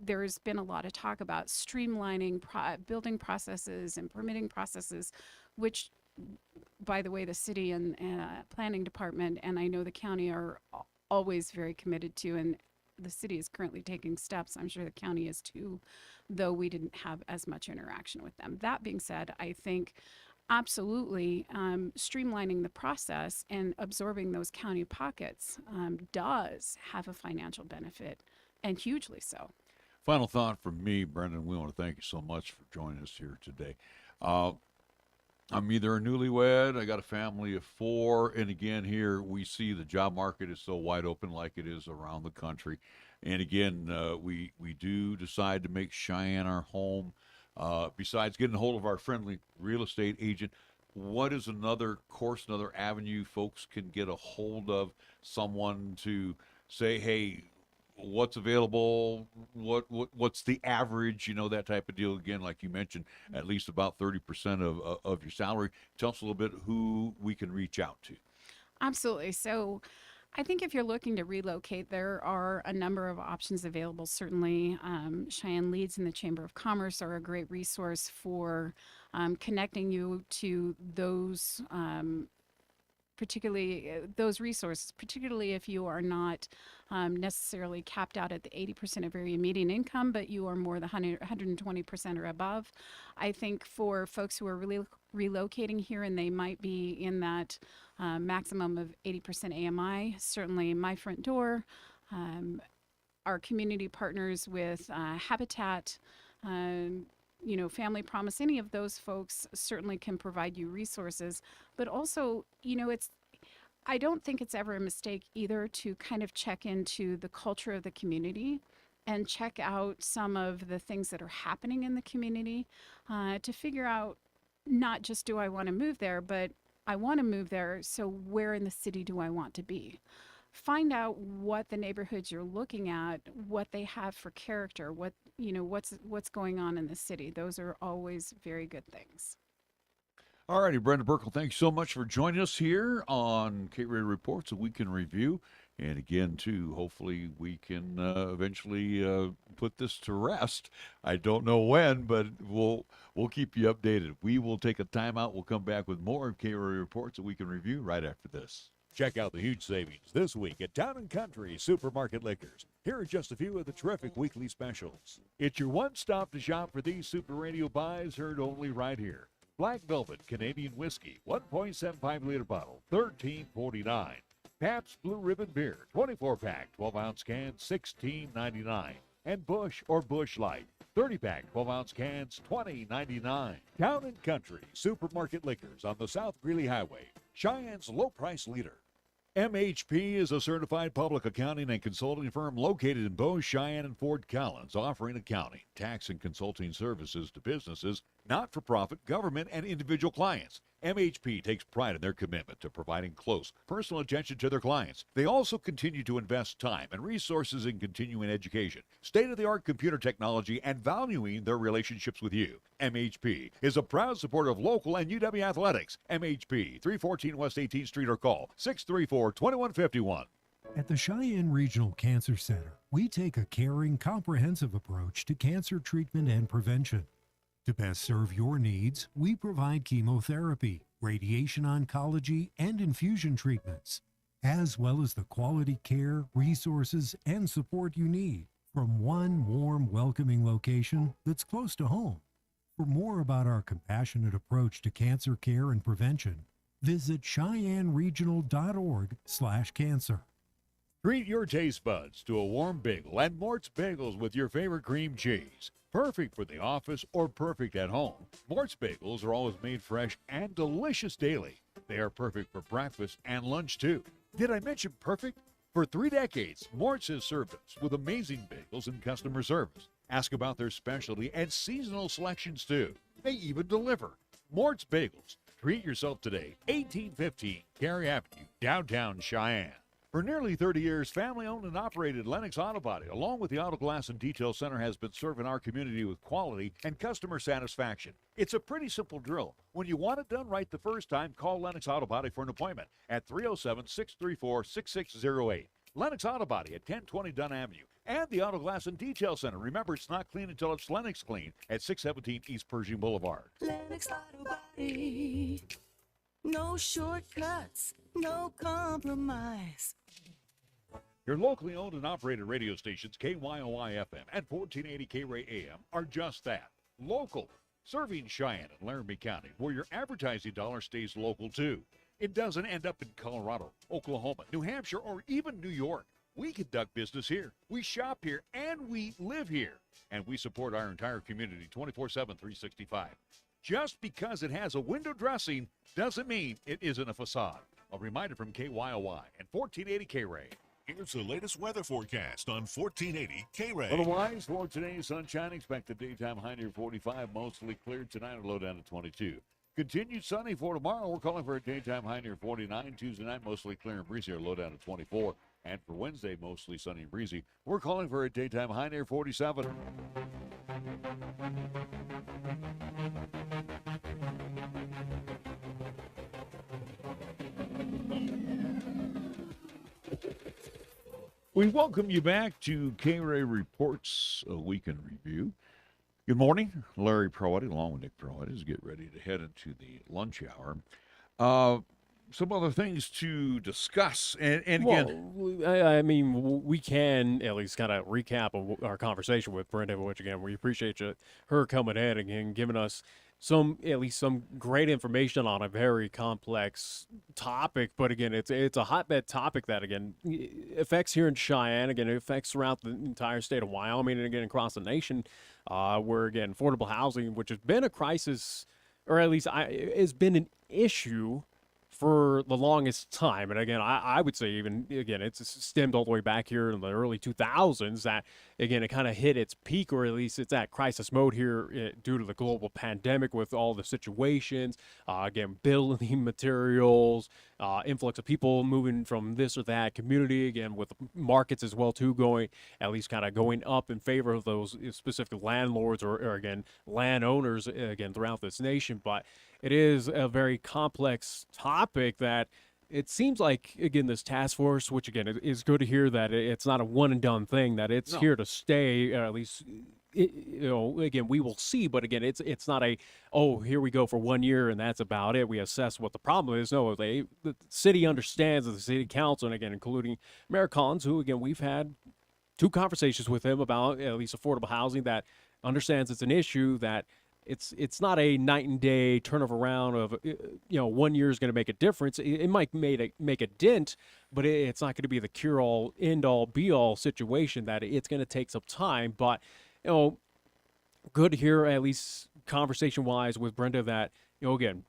there's been a lot of talk about streamlining building processes and permitting processes, which, by the way, the city and planning department, and I know the county are always very committed to, and the city is currently taking steps. I'm sure the county is too, though we didn't have as much interaction with them. That being said, I think absolutely streamlining the process and absorbing those county pockets does have a financial benefit, and hugely so. Final thought from me, Brendan. We want to thank you so much for joining us here today. I'm either a newlywed, I got a family of 4, and again, here we see the job market is so wide open like it is around the country. And again, we do decide to make Cheyenne our home. Besides getting a hold of our friendly real estate agent, what is another avenue folks can get a hold of someone to say, hey, what's available, what's the average, that type of deal? Again, like you mentioned, at least about 30% of your salary. Tell us a little bit who we can reach out to. Absolutely. So I think if you're looking to relocate, there are a number of options available. Certainly, Cheyenne Leads and the Chamber of Commerce are a great resource for connecting you to those those resources, particularly if you are not necessarily capped out at the 80% of area median income, but you are more the 120% or above. I think for folks who are really relocating here and they might be in that maximum of 80% AMI, certainly My Front Door, our community partners with Habitat, Family Promise, any of those folks certainly can provide you resources. But also, I don't think it's ever a mistake either to kind of check into the culture of the community and check out some of the things that are happening in the community to figure out not just do I want to move there, but I want to move there, so where in the city do I want to be? Find out what the neighborhoods you're looking at, what they have for character, what's going on in the city. Those are always very good things. All righty, Brenda Birkle, thanks so much for joining us here on KRAE Reports, a week in review. And again, too, hopefully we can eventually put this to rest. I don't know when, but we'll keep you updated. We will take a timeout. We'll come back with more of KRAE Reports, a week in review, right after this. Check out the huge savings this week at Town & Country Supermarket Liquors. Here are just a few of the terrific weekly specials. It's your one stop to shop for these Super Radio buys, heard only right here. Black Velvet Canadian Whiskey, 1.75-liter bottle, $13.49. Pabst Blue Ribbon Beer, 24-pack, 12-ounce can, $16.99. And Busch or Busch Light, 30-pack, 12-ounce cans, $20.99. Town & Country Supermarket Liquors on the South Greeley Highway, Cheyenne's low-price leader. MHP is a certified public accounting and consulting firm located in Bow, Cheyenne, and Fort Collins, offering accounting, tax, and consulting services to businesses, not-for-profit, government, and individual clients. MHP takes pride in their commitment to providing close, personal attention to their clients. They also continue to invest time and resources in continuing education, state-of-the-art computer technology, and valuing their relationships with you. MHP is a proud supporter of local and UW athletics. MHP, 314 West 18th Street, or call 634-2151. At the Cheyenne Regional Cancer Center, we take a caring, comprehensive approach to cancer treatment and prevention. To best serve your needs, we provide chemotherapy, radiation oncology, and infusion treatments, as well as the quality care, resources, and support you need from one warm, welcoming location that's close to home. For more about our compassionate approach to cancer care and prevention, visit CheyenneRegional.org/cancer. Treat your taste buds to a warm bagel and Mort's Bagels with your favorite cream cheese. Perfect for the office or perfect at home. Mort's Bagels are always made fresh and delicious daily. They are perfect for breakfast and lunch too. Did I mention perfect? For 3 decades, Mort's has served us with amazing bagels and customer service. Ask about their specialty and seasonal selections too. They even deliver. Mort's Bagels. Treat yourself today. 1815 KRAE Avenue, downtown Cheyenne. For nearly 30 years, family-owned and operated Lennox Auto Body, along with the Auto Glass and Detail Center, has been serving our community with quality and customer satisfaction. It's a pretty simple drill. When you want it done right the first time, call Lennox Auto Body for an appointment at 307-634-6608. Lennox Auto Body at 1020 Dunn Avenue. And the Auto Glass and Detail Center. Remember, it's not clean until it's Lennox clean at 617 East Pershing Boulevard. Lennox Auto Body. No shortcuts, no compromise. Your locally owned and operated radio stations, KYOI FM and 1480 KRAE AM, are just that, local, serving Cheyenne and Laramie County, where your advertising dollar stays local too. It doesn't end up in Colorado, Oklahoma, New Hampshire, or even New York. We conduct business here, we shop here, and we live here. And we support our entire community 24/7, 365. Just because it has a window dressing doesn't mean it isn't a facade. A reminder from KYOI and 1480 KRAE. Here's the latest weather forecast on 1480 KRAE. Otherwise, for today, sunshine, expect a daytime high near 45, mostly cleared tonight, or low down to 22. Continued sunny for tomorrow. We're calling for a daytime high near 49. Tuesday night, mostly clear and breezy, or low down to 24. And for Wednesday, mostly sunny and breezy. We're calling for a daytime high near 47. We welcome you back to KRAE Reports, a week in review. Good morning. Larry Proetti, along with Nick Proetti, is getting ready to head into the lunch hour. some other things to discuss. And again, well, I mean, we can at least kind of recap of our conversation with Brenda, which again, we appreciate her coming in and giving us at least some great information on a very complex topic. But again, it's a hotbed topic that again affects here in Cheyenne. Again, it affects throughout the entire state of Wyoming and again across the nation, where again affordable housing, which has been a crisis, or at least has been an issue for the longest time. And again, I would say even, again, it's stemmed all the way back here in the early 2000s that, again, it kind of hit its peak, or at least it's at crisis mode here due to the global pandemic with all the situations, again, building materials, influx of people moving from this or that community, again, with markets as well, too, going, at least kind of going up in favor of those specific landlords or again, landowners, again, throughout this nation. But it is a very complex topic that it seems like, again, this task force, which, again, is good to hear that it's not a one-and-done thing, that it's here to stay, or at least, again, we will see. But, again, it's not here we go for 1 year and that's about it. We assess what the problem is. No, the city understands, the city council, and, again, including Mayor Collins, who, again, we've had 2 conversations with him about at least affordable housing, that understands it's an issue, that it's not a night and day turnover around of 1 year is going to make a difference. It might make a dent, but it's not going to be the cure all end all be all situation. That it's going to take some time. But good to hear, at least conversation wise, with Brenda, that again,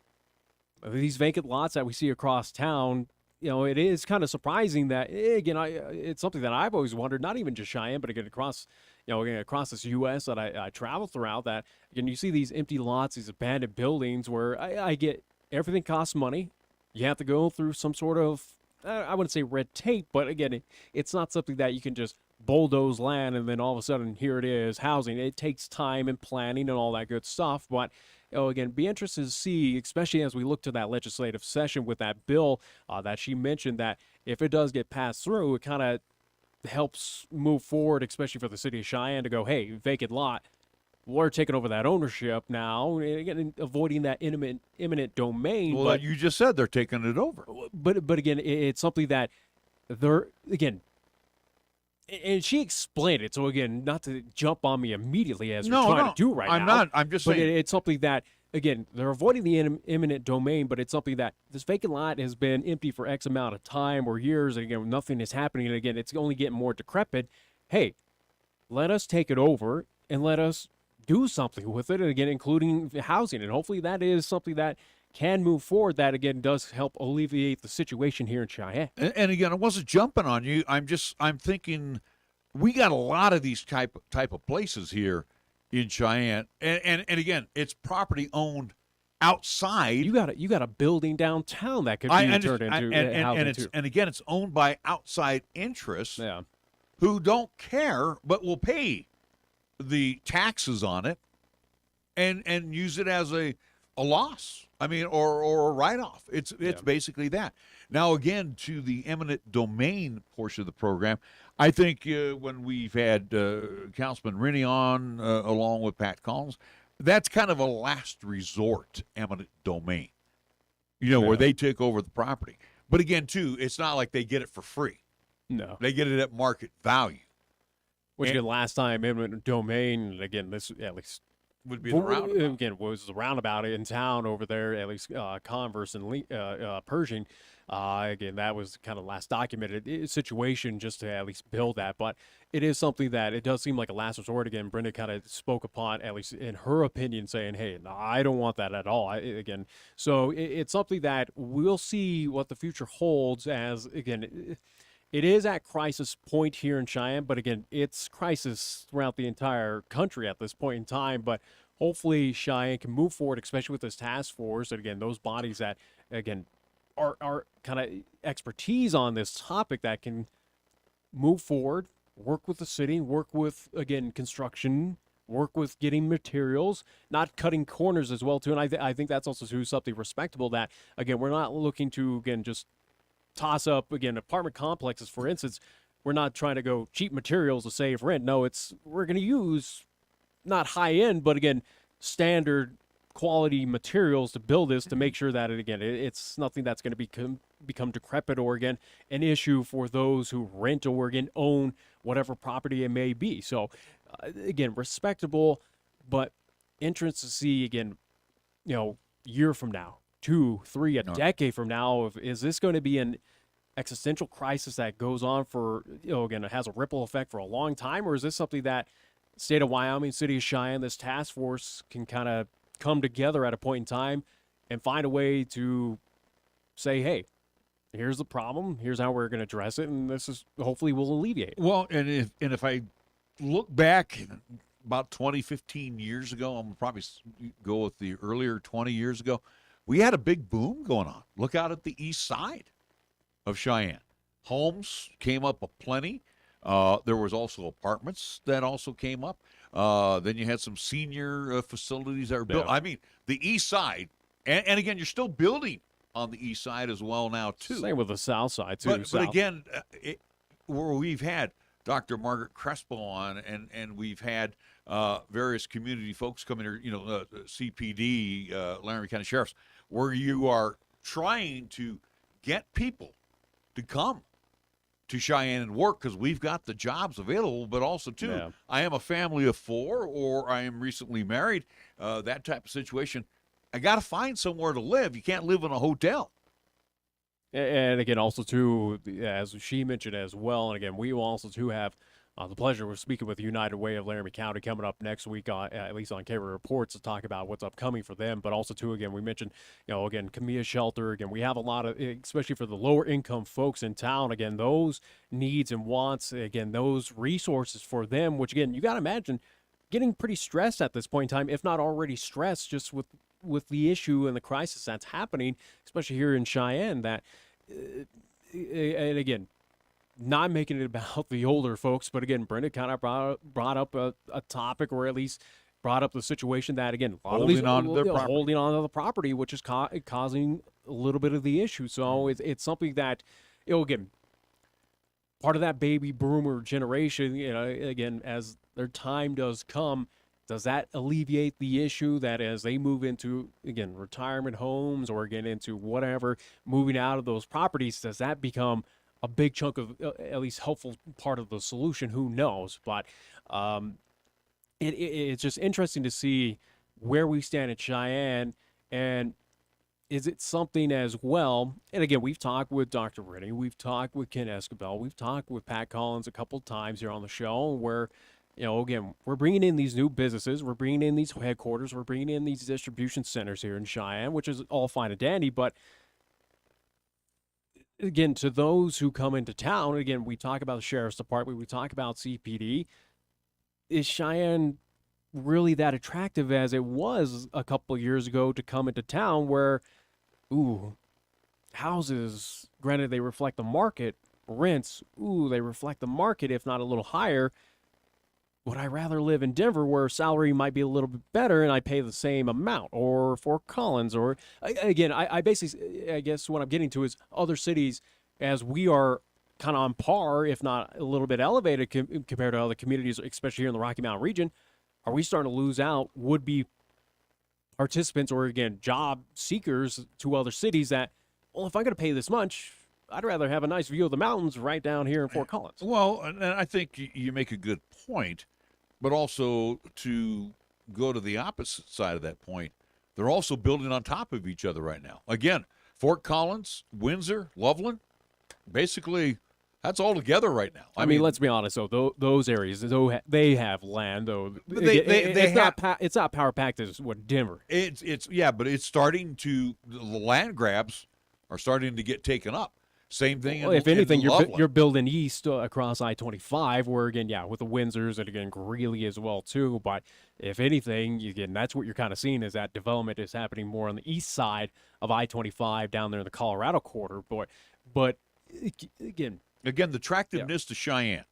these vacant lots that we see across town. It is kind of surprising that, again, it's something that I've always wondered, not even just Cheyenne, but again, across this U.S. that I travel throughout, that, again, you see these empty lots, these abandoned buildings where I get everything costs money. You have to go through some sort of, I wouldn't say red tape, but again, it's not something that you can just bulldoze land and then all of a sudden here it is, housing. It takes time and planning and all that good stuff. But again, be interested to see, especially as we look to that legislative session with that bill that she mentioned, that if it does get passed through, it kind of helps move forward, especially for the city of Cheyenne, to go, hey, vacant lot, we're taking over that ownership now, and again, avoiding that eminent domain. Well, you just said they're taking it over. But again, it's something that they're, again, and she explained it. So again, not to jump on me immediately as we're trying to do right now. I'm not. I'm just saying. It's something that, again, they're avoiding the eminent domain, but it's something that this vacant lot has been empty for X amount of time or years. And again, nothing is happening. And again, it's only getting more decrepit. Hey, let us take it over and let us do something with it. And again, including housing. And hopefully that is something that can move forward, that again does help alleviate the situation here in Cheyenne. And again, I wasn't jumping on you. I'm thinking we got a lot of these type of places here in Cheyenne, and again, it's property owned outside. You got a building downtown that could be turned into housing, and again, it's owned by outside interests who don't care but will pay the taxes on it and use it as a loss. I mean, or a write-off. It's basically that. Now, again, to the eminent domain portion of the program, I think when we've had Councilman Rennie on along with Pat Collins, that's kind of a last resort eminent domain, where they take over the property. But again, too, it's not like they get it for free. No. They get it at market value. Which, again, last time eminent domain, again, this at least would be the roundabout. Again, was the roundabout in town over there, at least Converse and Pershing. Again, that was kind of last documented situation just to at least build that. But it is something that it does seem like a last resort. Again, Brenda kind of spoke upon, at least in her opinion, saying, hey, no, I don't want that at all. So it's something that we'll see what the future holds as, again, it is at crisis point here in Cheyenne, but again, it's crisis throughout the entire country at this point in time. But hopefully Cheyenne can move forward, especially with this task force. And again, those bodies that, again, are kind of expertise on this topic that can move forward, work with the city, work with, again, construction, work with getting materials, not cutting corners as well, too. And I think that's also something respectable that, again, we're not looking to, again, just toss up, again, apartment complexes, for instance. We're not trying to go cheap materials to save rent. No, we're going to use not high end, but again, standard quality materials to build this to make sure that it's nothing that's going to become decrepit or again an issue for those who rent or again own whatever property it may be. So again, respectable, but interesting to see again, year from now, 2, 3, a decade from now, is this going to be an existential crisis that goes on for, again, it has a ripple effect for a long time, or is this something that state of Wyoming, city of Cheyenne, this task force can kind of come together at a point in time and find a way to say, hey, here's the problem, here's how we're going to address it, and this is hopefully will alleviate it. Well, and if I look back about 20, 15 years ago, I'm going to probably go with the earlier 20 years ago, we had a big boom going on. Look out at the east side of Cheyenne. Homes came up aplenty. There was also apartments that also came up. Then you had some senior facilities that were built. Yeah. I mean, the east side, and again, you're still building on the east side as well now, too. Same with the south side, too. But again, where we've had Dr. Margaret Crespo on, and we've had various community folks come in here, CPD, Laramie County Sheriffs, where you are trying to get people to come to Cheyenne and work because we've got the jobs available, but also, too, I am a family of 4 or I am recently married, that type of situation. I got to find somewhere to live. You can't live in a hotel. And again, also, too, as she mentioned as well, and again, we will also, too, have the pleasure of speaking with United Way of Laramie County coming up next week, at least on KRAE Reports, to talk about what's upcoming for them. But also, too, again, we mentioned, again, Camilla Shelter. Again, we have a lot of, especially for the lower income folks in town, again, those needs and wants, again, those resources for them, which, again, you got to imagine getting pretty stressed at this point in time, if not already stressed, just with the issue and the crisis that's happening, especially here in Cheyenne, that, and again, not making it about the older folks, but again, Brenda kind of brought up a topic, or at least brought up the situation that, again, holding on to the property, which is causing a little bit of the issue. So it's something that, again, part of that baby boomer generation, again, as their time does come, does that alleviate the issue that as they move into, again, retirement homes or again into whatever, moving out of those properties, does that become a big chunk of at least helpful part of the solution? Who knows? But it's just interesting to see where we stand at Cheyenne, and is it something as well? And again, we've talked with Dr. Rennie, we've talked with Ken Escobel, we've talked with Pat Collins a couple times here on the show, where again, we're bringing in these new businesses, we're bringing in these headquarters, we're bringing in these distribution centers here in Cheyenne, which is all fine and dandy, but again, to those who come into town, again, we talk about the Sheriff's Department, we talk about CPD. Is Cheyenne really that attractive as it was a couple of years ago to come into town where, houses, granted they reflect the market, rents, they reflect the market, if not a little higher. Would I rather live in Denver where salary might be a little bit better and I pay the same amount, or Fort Collins, or again, I basically, I guess what I'm getting to is other cities, as we are kind of on par, if not a little bit elevated compared to other communities, especially here in the Rocky Mountain region, are we starting to lose out would-be participants or, again, job seekers to other cities that, well, if I'm going to pay this much, I'd rather have a nice view of the mountains right down here in Fort Collins. Well, and I think you make a good point, but also to go to the opposite side of that point, they're also building on top of each other right now. Again, Fort Collins, Windsor, Loveland, basically that's all together right now. I mean, let's be honest, though, those areas, though they have land, though it's not power packed as what Denver. It's but it's starting to, the land grabs are starting to get taken up. Same thing. Well, if anything, you're building east across I-25, where again, with the Windsors and again Greeley as well too. But if anything, again, that's what you're kind of seeing is that development is happening more on the east side of I-25 down there in the Colorado quarter. But again, the attractiveness to Cheyenne.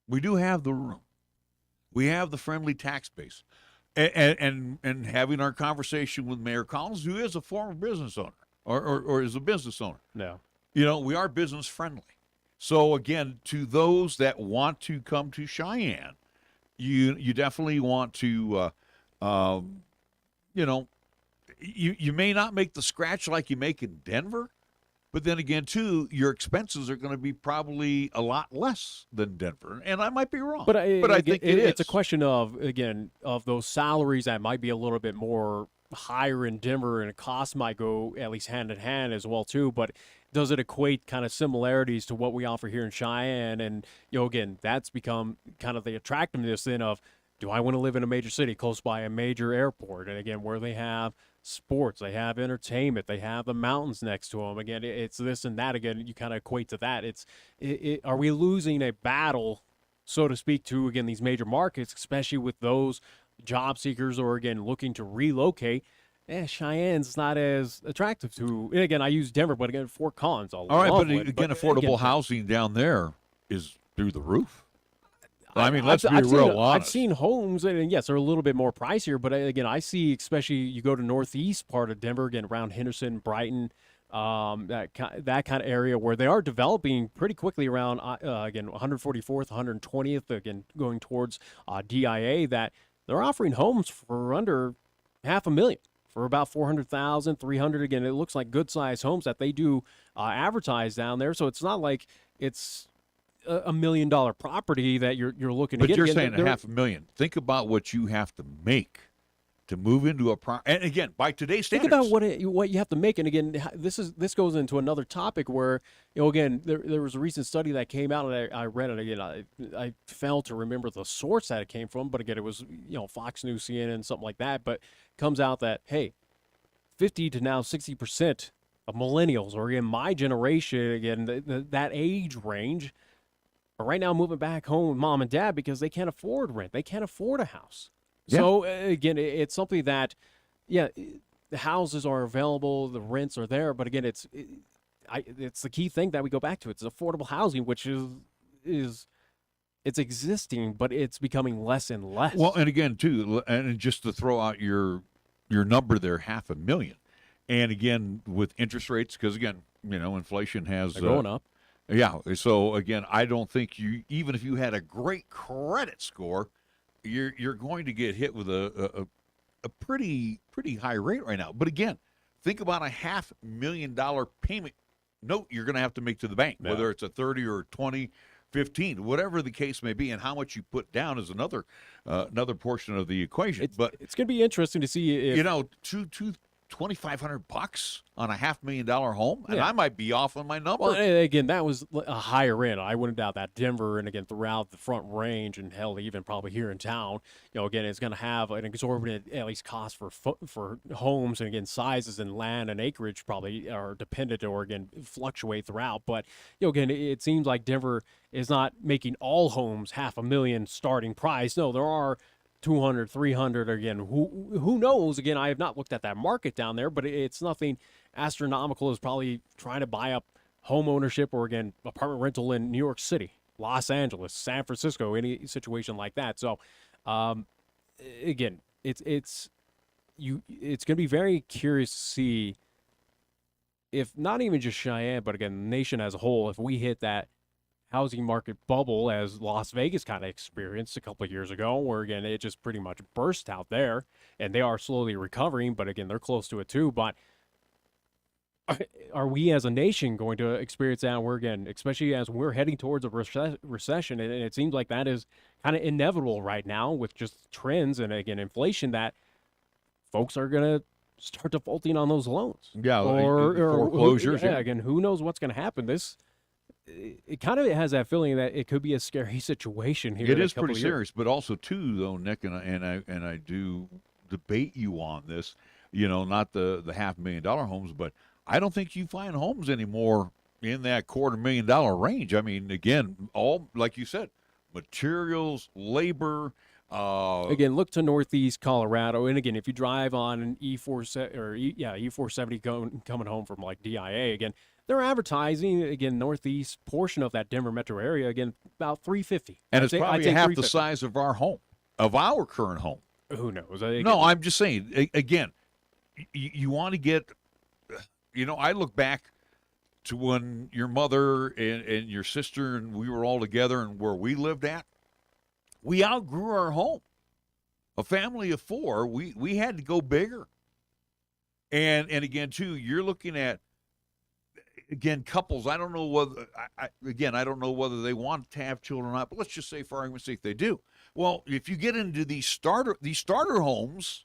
We do have the room. We have the friendly tax base, and having our conversation with Mayor Collins, who is a former business owner or is a business owner. No. We are business friendly. So again, to those that want to come to Cheyenne, you definitely want to you know, you may not make the scratch like you make in Denver, but then again, too, your expenses are going to be probably a lot less than Denver, and I might be wrong. But I think it's a question of, again, of those salaries that might be a little bit more higher in Denver, and the cost might go at least hand in hand as well too. But does it equate kind of similarities to what we offer here in Cheyenne? And again, that's become kind of the attractiveness then of, do I want to live in a major city close by a major airport? And again, where they have sports, they have entertainment, they have the mountains next to them. Again, it's this and that. Again, you kind of equate to that. Are we losing a battle, so to speak, to, again, these major markets, especially with those job seekers or, again, looking to relocate? Cheyenne's not as attractive to. And again, I use Denver, but again, Fort Collins. All right, but again, affordable housing down there is through the roof. I mean, let's be real honest. I've seen homes, and yes, they're a little bit more pricier, but again, I see, especially you go to northeast part of Denver, again, around Henderson, Brighton, that kind of area where they are developing pretty quickly around, again, 144th, 120th, again, going towards DIA, that they're offering homes for under $500,000. For about 400,000, 300. Again, it looks like good-sized homes that they do advertise down there. So it's not like it's $1 million property that you're looking to get. But you're saying $500,000. Think about what you have to make to move into a property. And again, by today's standards. Think about what you have to make. And again, this goes into another topic where, again, there was a recent study that came out, and I read it again. I failed to remember the source that it came from, but again, it was Fox News, CNN, something like that. But comes out that, hey, 50 to now 60% of millennials, or again, my generation, again, that age range, are right now moving back home with mom and dad because they can't afford rent. They can't afford a house. Yeah. So, again, it's something that, the houses are available, the rents are there, but again, it's the key thing that we go back to. It's affordable housing, which is it's existing, but it's becoming less and less. Well, and again, too, and just to throw out your number there, $500,000. And again, with interest rates, because again, inflation has going up. Yeah. So again, I don't think even if you had a great credit score, you're going to get hit with a pretty high rate right now. But again, think about a $500,000 payment note you're going to have to make to the bank, whether it's a 30 or 20, 15, whatever the case may be, and how much you put down is another portion of the equation. But it's going to be interesting to see if $2,500 on a $500,000 home, and I might be off on my number. Well, again, that was a higher end. I wouldn't doubt that Denver, and again, throughout the Front Range, and hell, even probably here in town, again, it's going to have an exorbitant, at least, cost for homes, and again, sizes and land and acreage probably are dependent or again fluctuate throughout. But again, it seems like Denver is not making all homes $500,000 starting price. No, there are 200, 300, again, who knows? Again, I have not looked at that market down there, but it's nothing astronomical as probably trying to buy up home ownership or, again, apartment rental in New York City, Los Angeles, San Francisco, any situation like that. So, again, it's going to be very curious to see if not even just Cheyenne, but again, the nation as a whole, if we hit that housing market bubble as Las Vegas kind of experienced a couple of years ago, where again it just pretty much burst out there, and they are slowly recovering, but again they're close to it too. But are we as a nation going to experience that? We're again, especially as we're heading towards a recession, and it seems like that is kind of inevitable right now with just trends and again inflation, that folks are going to start defaulting on those loans. Yeah, or foreclosures. Again, who knows what's going to happen? It kind of has that feeling that it could be a scary situation here. It is pretty serious, but also too, though, Nick, and I do debate you on this. Not the $500,000 homes, but I don't think you find homes anymore in that $250,000 range. I mean, again, all like you said, materials, labor. Again, look to Northeast Colorado, and again, if you drive on an E470 coming home from like DIA, again, they're advertising, again, northeast portion of that Denver metro area, again, about $350,000. And it's probably half the size of our home, of our current home. Who knows? No, I'm just saying, again, you want to get, I look back to when your mother and your sister and we were all together and where we lived at. We outgrew our home. A family of four, we had to go bigger. And again, too, you're looking at, again, couples. I don't know whether, I don't know whether they want to have children or not, but let's just say for argument's sake they do. Well, if you get into these starter homes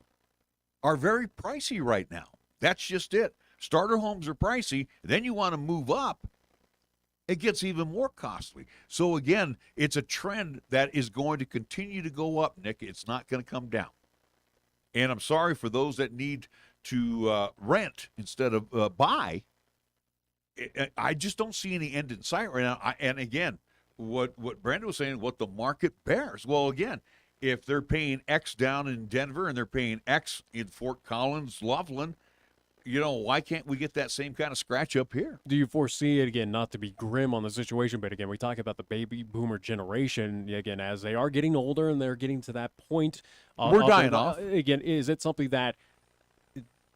are very pricey right now. That's just it. Starter homes are pricey. Then you want to move up, it gets even more costly. So again, it's a trend that is going to continue to go up, Nick. It's not going to come down. And I'm sorry for those that need to rent instead of buy. I just don't see any end in sight right now. And again, what Brenda was saying, what the market bears. Well, again, if they're paying X down in Denver and they're paying X in Fort Collins, Loveland, why can't we get that same kind of scratch up here? Do you foresee it, again, not to be grim on the situation, but again, we talk about the baby boomer generation, again, as they are getting older and they're getting to that point. We're dying off. Again, is it something that,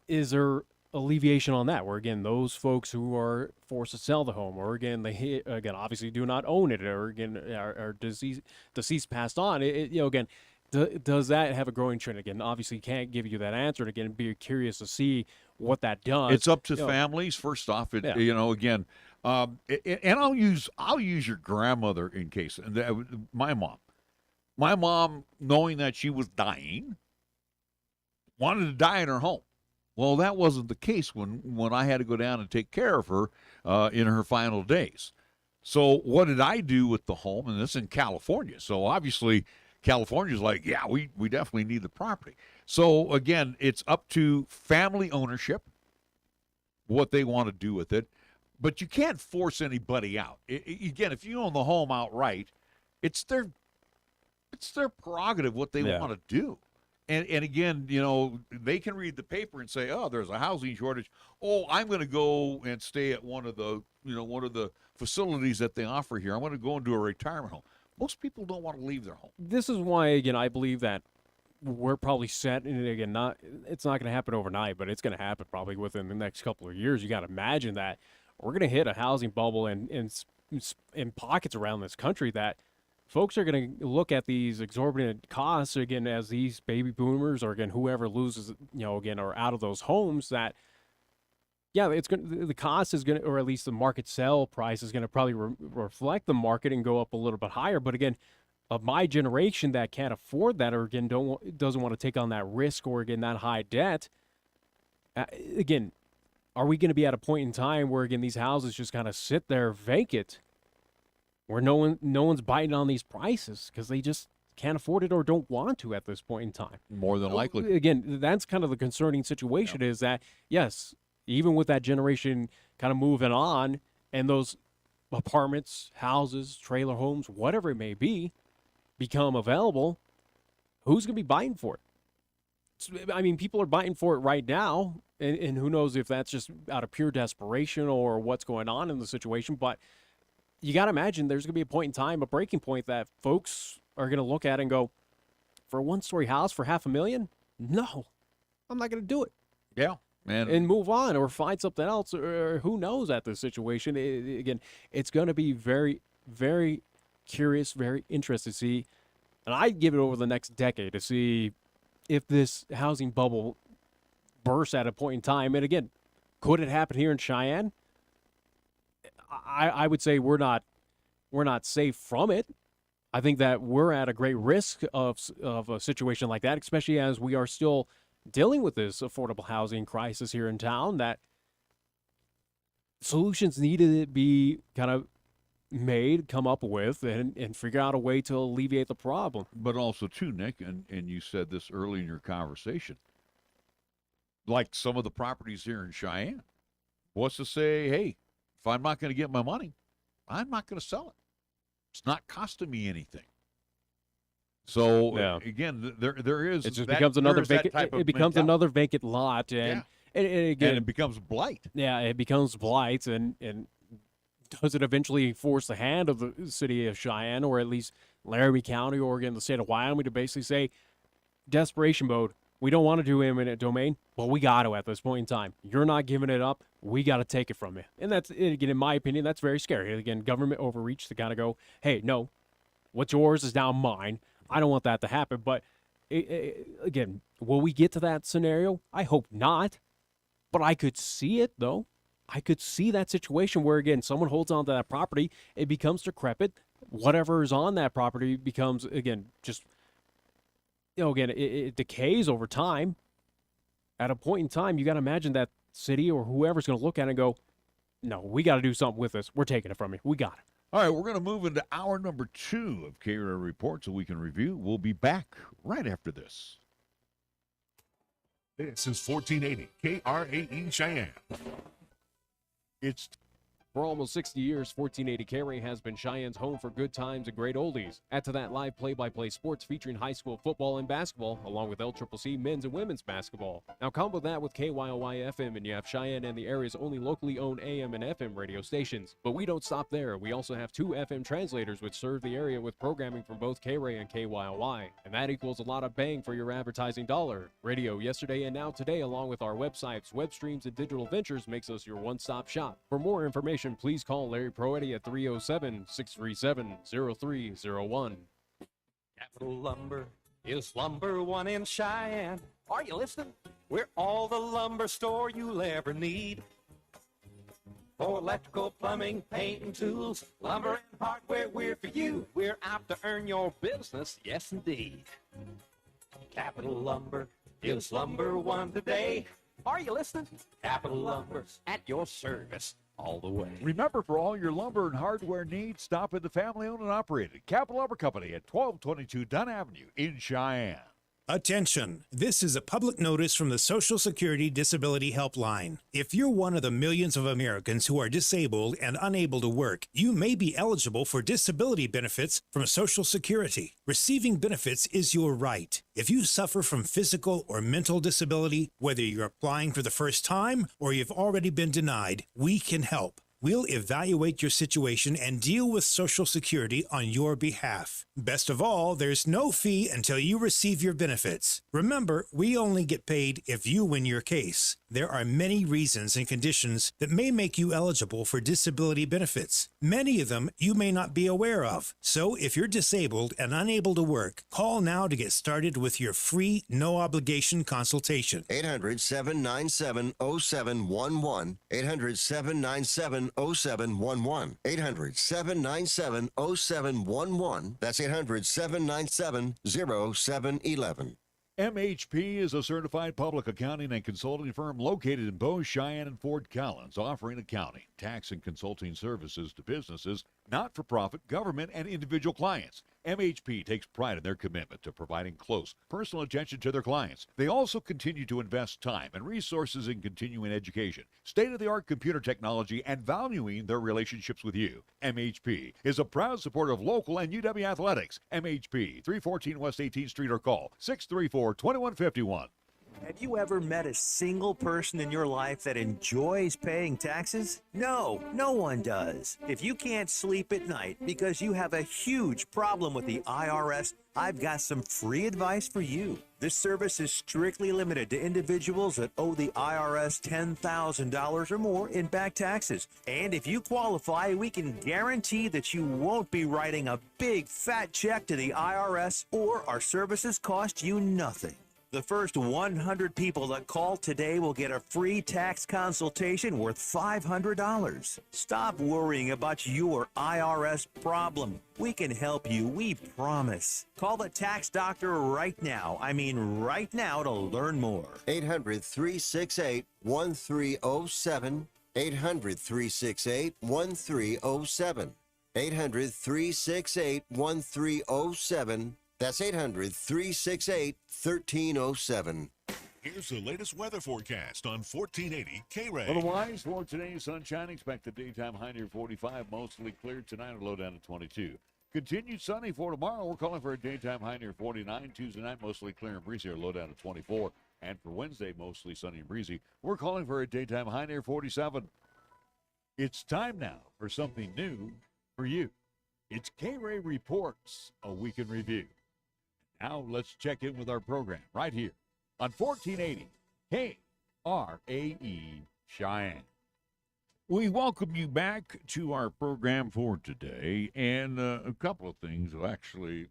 is there alleviation on that, where, again, those folks who are forced to sell the home, or, again, they, obviously do not own it, or, again, are deceased passed on, again, does that have a growing trend? Again, obviously can't give you that answer. And again, be curious to see what that does. It's up to families. First off, again, and I'll use your grandmother in case. My mom, knowing that she was dying, wanted to die in her home. Well, that wasn't the case when I had to go down and take care of her in her final days. So what did I do with the home? And this in California. So obviously California's like, yeah, we definitely need the property. So again, it's up to family ownership, what they want to do with it. But you can't force anybody out. Again, if you own the home outright, it's their prerogative what they want to do. And again, they can read the paper and say, oh, there's a housing shortage. Oh, I'm going to go and stay at one of the facilities that they offer here. I'm going to go into a retirement home. Most people don't want to leave their home. This is why, again, I believe that we're probably set, and again, it's not going to happen overnight, but it's going to happen probably within the next couple of years. You got to imagine that we're going to hit a housing bubble in pockets around this country that folks are going to look at these exorbitant costs, again, as these baby boomers, or again, whoever loses, again, are out of those homes, that, yeah, the cost is going to, or at least the market sell price is going to probably reflect the market and go up a little bit higher. But again, of my generation that can't afford that, or again, doesn't want to take on that risk, or again, that high debt, again, are we going to be at a point in time where, again, these houses just kind of sit there vacant, where no one's biting on these prices because they just can't afford it or don't want to at this point in time? More than likely. Again, that's kind of the concerning situation, is that, yes, even with that generation kind of moving on, and those apartments, houses, trailer homes, whatever it may be, become available, who's going to be buying for it? I mean, people are buying for it right now, and who knows if that's just out of pure desperation or what's going on in the situation. But you got to imagine there's going to be a point in time, a breaking point, that folks are going to look at and go, for a one-story house for $500,000? No, I'm not going to do it. Yeah. Man. And move on, or find something else, or who knows at this situation. Again, it's going to be very, very curious, very interesting to see. And I'd give it over the next decade to see if this housing bubble bursts at a point in time. And again, could it happen here in Cheyenne? I would say we're not safe from it. I think that we're at a great risk of a situation like that, especially as we are still dealing with this affordable housing crisis here in town, that solutions need to be kind of come up with, and figure out a way to alleviate the problem. But also, too, Nick, and you said this early in your conversation, like some of the properties here in Cheyenne, what's to say, hey, if I'm not going to get my money, I'm not going to sell it. It's not costing me anything. So again, there is. It just becomes another vacant. It becomes another vacant lot, and again, it becomes blight. Yeah, it becomes blight, and does it eventually force the hand of the city of Cheyenne, or at least Laramie County, or again the state of Wyoming, to basically say, desperation mode, we don't want to do eminent domain, but we got to at this point in time. You're not giving it up. We got to take it from you. And that's, again, in my opinion, that's very scary. Again, government overreach to kind of go, hey, no, what's yours is now mine. I don't want that to happen. But again, will we get to that scenario? I hope not, but I could see it, though. I could see that situation where, again, someone holds on to that property, it becomes decrepit. Whatever is on that property becomes, again, just, again, it decays over time. At a point in time, you got to imagine that city or whoever's going to look at it and go, no, we got to do something with this. We're taking it from you. We got it. All right, we're going to move into hour number 2 of KRAE Report so we can review. We'll be back right after this. This is 1480 KRAE Cheyenne. It's For almost 60 years, 1480 KRAE has been Cheyenne's home for good times and great oldies. Add to that live play-by-play sports featuring high school football and basketball, along with LCCC men's and women's basketball. Now combo that with KYOY FM, and you have Cheyenne and the area's only locally owned AM and FM radio stations. But we don't stop there. We also have 2 FM translators which serve the area with programming from both KRAE and KYOY. And that equals a lot of bang for your advertising dollar. Radio yesterday and now today, along with our websites, web streams, and digital ventures, makes us your one-stop shop. For more information, please call Larry Proetti at 307-637-0301. Capital Lumber is lumber one in Cheyenne. Are you listening? We're all the lumber store you'll ever need. For electrical, plumbing, paint, and tools, lumber and hardware, we're for you. We're out to earn your business, yes indeed. Capital Lumber is lumber one today. Are you listening? Capital Lumber's at your service all the way. Remember, for all your lumber and hardware needs, stop at the family-owned and operated Capital Lumber Company at 1222 Dunn Avenue in Cheyenne. Attention! This is a public notice from the Social Security Disability Helpline. If you're one of the millions of Americans who are disabled and unable to work, you may be eligible for disability benefits from Social Security. Receiving benefits is your right. If you suffer from physical or mental disability, whether you're applying for the first time or you've already been denied, we can help. We'll evaluate your situation and deal with Social Security on your behalf. Best of all, there's no fee until you receive your benefits. Remember, we only get paid if you win your case. There are many reasons and conditions that may make you eligible for disability benefits. Many of them you may not be aware of. So if you're disabled and unable to work, call now to get started with your free, no-obligation consultation. 800-797-0711. 800-797-0711. 800-797-0711. That's 800-797-0711. MHP is a certified public accounting and consulting firm located in Bow, Cheyenne, and Fort Collins, offering accounting, tax, and consulting services to businesses, not-for-profit, government, and individual clients. MHP takes pride in their commitment to providing close, personal attention to their clients. They also continue to invest time and resources in continuing education, state-of-the-art computer technology, and valuing their relationships with you. MHP is a proud supporter of local and UW athletics. MHP, 314 West 18th Street, or call 634-2151. Have you ever met a single person in your life that enjoys paying taxes? No, no one does. If you can't sleep at night because you have a huge problem with the IRS, I've got some free advice for you. This service is strictly limited to individuals that owe the IRS $10,000 or more in back taxes. And if you qualify, we can guarantee that you won't be writing a big fat check to the IRS, or our services cost you nothing. The first 100 people that call today will get a free tax consultation worth $500. Stop worrying about your IRS problem. We can help you, we promise. Call the tax doctor right now. I mean right now, to learn more. 800-368-1307. 800-368-1307. 800-368-1307. That's 800-368-1307. Here's the latest weather forecast on 1480 KRAE. Otherwise, for today, sunshine, expected daytime high near 45, mostly clear tonight, a low down to 22. Continued sunny for tomorrow. We're calling for a daytime high near 49. Tuesday night, mostly clear and breezy, a low down to 24. And for Wednesday, mostly sunny and breezy, we're calling for a daytime high near 47. It's time now for something new for you. It's KRAE Reports, a week in review. Now let's check in with our program right here on 1480 KRAE Cheyenne. We welcome you back to our program for today, and a couple of things will actually,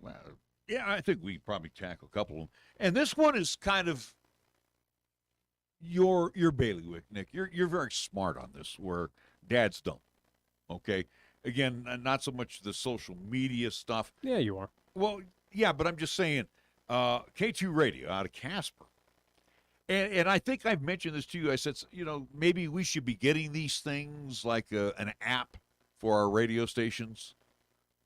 Yeah, I think we probably tackle a couple of them. And this one is kind of your bailiwick, Nick. You're very smart on this, where dads don't. Okay, again, not so much the social media stuff. Yeah, you are. Well, yeah, but I'm just saying, K2 Radio out of Casper, and I think I've mentioned this to you. I said, maybe we should be getting these things like an app for our radio stations,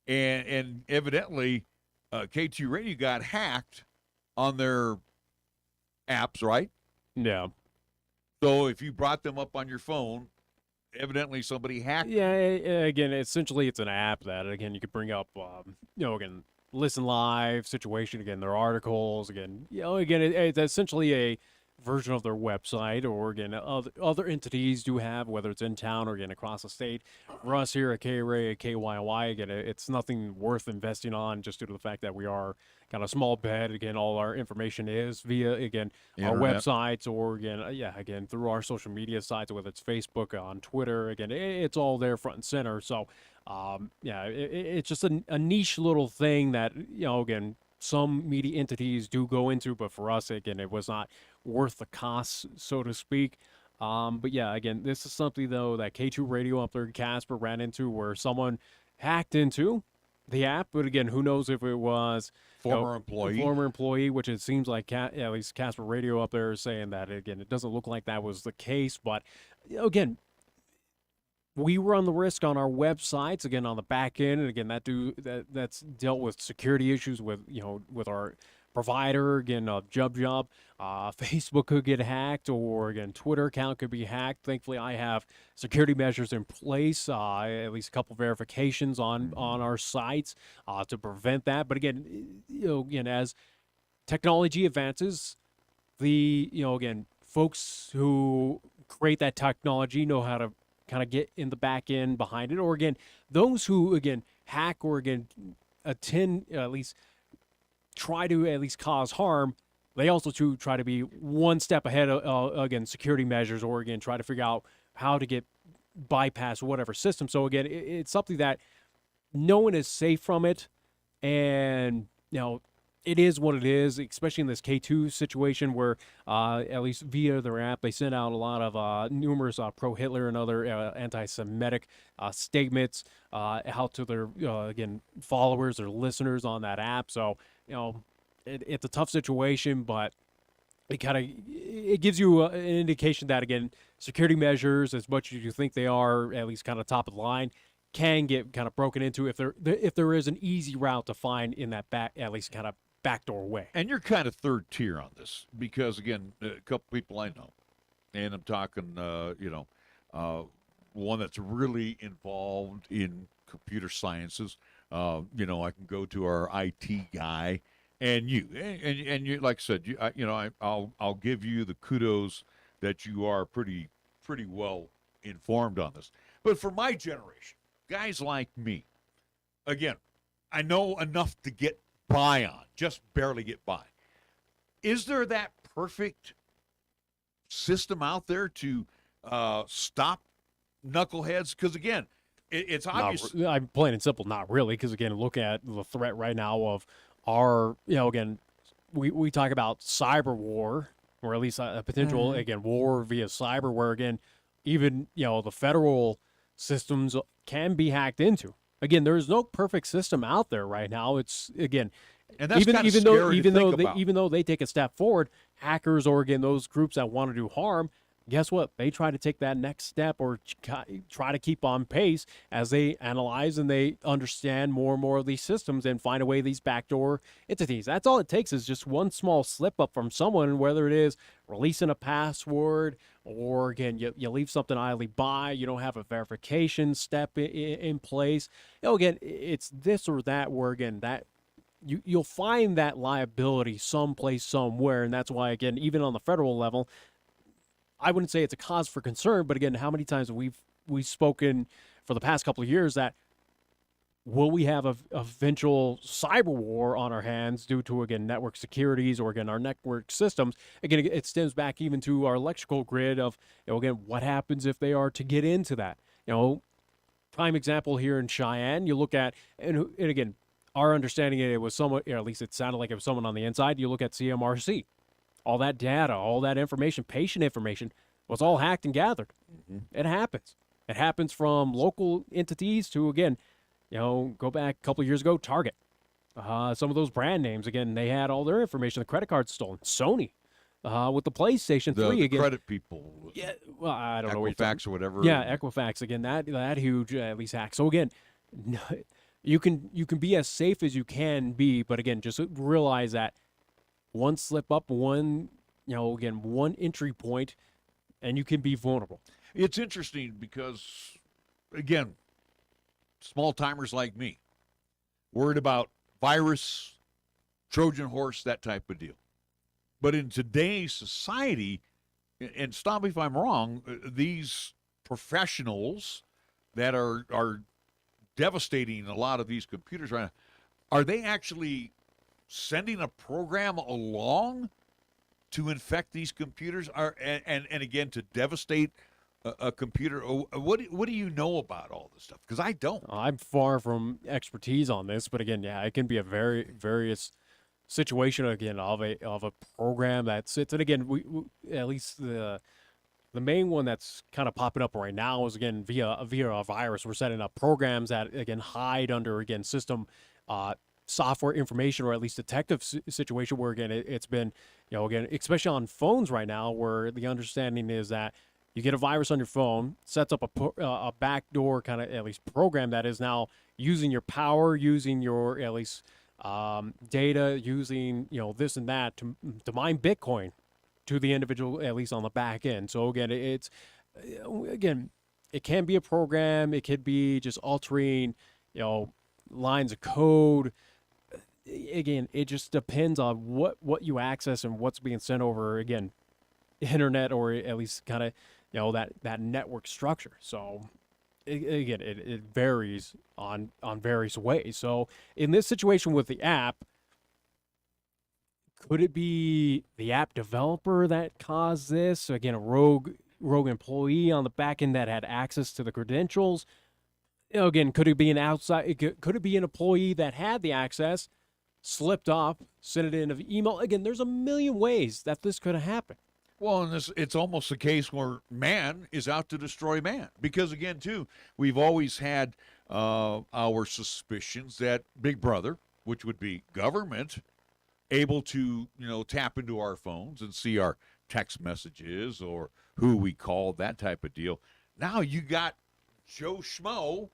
and evidently, K2 Radio got hacked on their apps, right? Yeah. So if you brought them up on your phone, evidently somebody hacked. Yeah, again, essentially it's an app that, again, you could bring up, again, listen live situation, again, their articles, again, it's essentially a version of their website, or again, other entities do have, whether it's in town or again across the state. For us here at KRAE, KYY, again, it's nothing worth investing on, just due to the fact that we are kind of small bed. Again, all our information is via, again, our websites, or again, through our social media sites, whether it's Facebook, on Twitter. Again, it's all there front and center. So, it's just a niche little thing that, again, some media entities do go into, but for us, again, it was not worth the cost, so to speak. But yeah, again, this is something, though, that K2 Radio up there in Casper ran into, where someone hacked into the app. But again, who knows if it was former employee, which it seems like at least Casper Radio up there is saying that. Again, it doesn't look like that was the case. But again, we run the risk on our websites, again, on the back end, and again, that's dealt with security issues with with our provider. Again, job, Facebook could get hacked, or again, Twitter account could be hacked. Thankfully, I have security measures in place, at least a couple verifications on our sites to prevent that. But again, as technology advances, again, folks who create that technology know how to kind of get in the back end behind it, or again, those who again hack, or again at least try to at least cause harm. They also try to be one step ahead of again security measures, or again try to figure out how to get bypass whatever system. So again, it's something that no one is safe from it, and it is what it is, especially in this K2 situation, where at least via their app, they send out a lot of numerous pro-Hitler and other anti-Semitic statements out to their, again, followers or listeners on that app. So, it's a tough situation, but it gives you an indication that, again, security measures, as much as you think they are at least kind of top of the line, can get kind of broken into if there is an easy route to find in that at least kind of backdoor way. And you're kind of third tier on this, because again, a couple people I know, and I'm talking, one that's really involved in computer sciences. I can go to our IT guy, and you, like I said, I'll give you the kudos that you are pretty well informed on this. But for my generation, guys like me, again, I know enough to get by on, just barely get by. Is there that perfect system out there to stop knuckleheads? Because again, it's obvious. I'm plain and simple, not really. Because again, look at the threat right now of our, again, we talk about cyber war, or at least a potential again war via cyber, where again, even the federal systems can be hacked into. Again, there is no perfect system out there right now. It's again, and that's even though they take a step forward, hackers, or again those groups that want to do harm, guess what? They try to take that next step, or try to keep on pace as they analyze and they understand more and more of these systems and find a way these backdoor entities. That's all it takes, is just one small slip up from someone, whether it is releasing a password, or again, you leave something idly by, you don't have a verification step in place. Again, it's this or that, where again, that you'll find that liability someplace, somewhere. And that's why, again, even on the federal level, I wouldn't say it's a cause for concern, but again, how many times have we've spoken for the past couple of years that will we have a eventual cyber war on our hands due to, again, network securities, or again, our network systems? Again, it stems back even to our electrical grid of, again, what happens if they are to get into that? Prime example here in Cheyenne, you look at, and again, our understanding, it was someone, or at least it sounded like it was someone on the inside. You look at CMRC, all that data, all that information, patient information, was all hacked and gathered. It happens. It happens from local entities to, again, go back a couple of years ago, Target. Some of those brand names, again, they had all their information, the credit cards stolen. Sony, with the PlayStation 3 the again. credit people. Yeah, well, I don't know what Equifax or whatever. Yeah, Equifax again. That huge at least hack. So again, you can be as safe as you can be, but again, just realize that one slip up, one entry point, and you can be vulnerable. It's interesting because, again, small timers like me, worried about virus, Trojan horse, that type of deal. But in today's society, and stop me if I'm wrong, these professionals that are devastating a lot of these computers right now, are they actually sending a program along to infect these computers and again to devastate a computer? What do you know about all this stuff? Because I don't. I'm far from expertise on this, but again, yeah, it can be a very various situation again of a program that sits. And again, we at least the main one that's kind of popping up right now is again via a virus. We're setting up programs that again hide under again system software information, or at least detective situation where again it's been again especially on phones right now, where the understanding is that you get a virus on your phone, sets up a backdoor kind of at least program that is now using your power, using your at least data, using this and that to mine Bitcoin to the individual, at least on the back end. So again, it can be a program, it could be just altering lines of code. Again, it just depends on what you access and what's being sent over again internet, or at least kind of that network structure. So it varies on various ways. So in this situation with the app, could it be the app developer that caused this? Again, a rogue employee on the back end that had access to the credentials. Again, could it be could it be an employee that had the access, slipped off, sent it in an email? Again, there's a million ways that this could have happened. Well, and it's almost a case where man is out to destroy man. Because, again, too, we've always had our suspicions that Big Brother, which would be government, able to, tap into our phones and see our text messages or who we called, that type of deal. Now you got Joe Schmo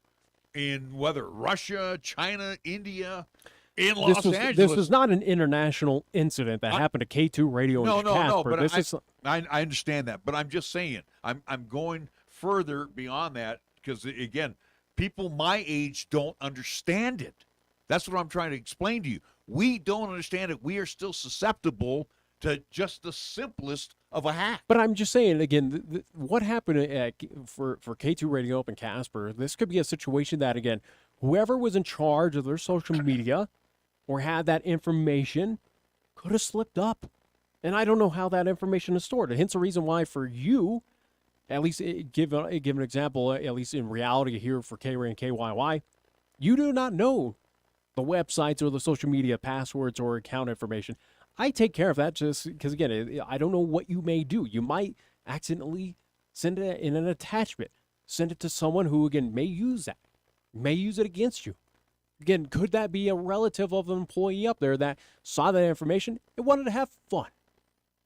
in whether Russia, China, India, in Los Angeles. This is not an international incident that happened to K2 Radio and Casper. But I understand that. But I'm just saying, I'm going further beyond that because, again, people my age don't understand it. That's what I'm trying to explain to you. We don't understand it. We are still susceptible to just the simplest of a hack. But I'm just saying, again, what happened for K2 Radio Up and Casper, this could be a situation that, again, whoever was in charge of their social media or had that information could have slipped up. And I don't know how that information is stored. Hence the reason why for you, at least give an example, at least in reality here for KRAE and KYY, you do not know the websites or the social media passwords or account information. I take care of that just because, again, I don't know what you may do. You might accidentally send it in an attachment, send it to someone who, again, may use that, may use it against you. Again, could that be a relative of an employee up there that saw that information and wanted to have fun?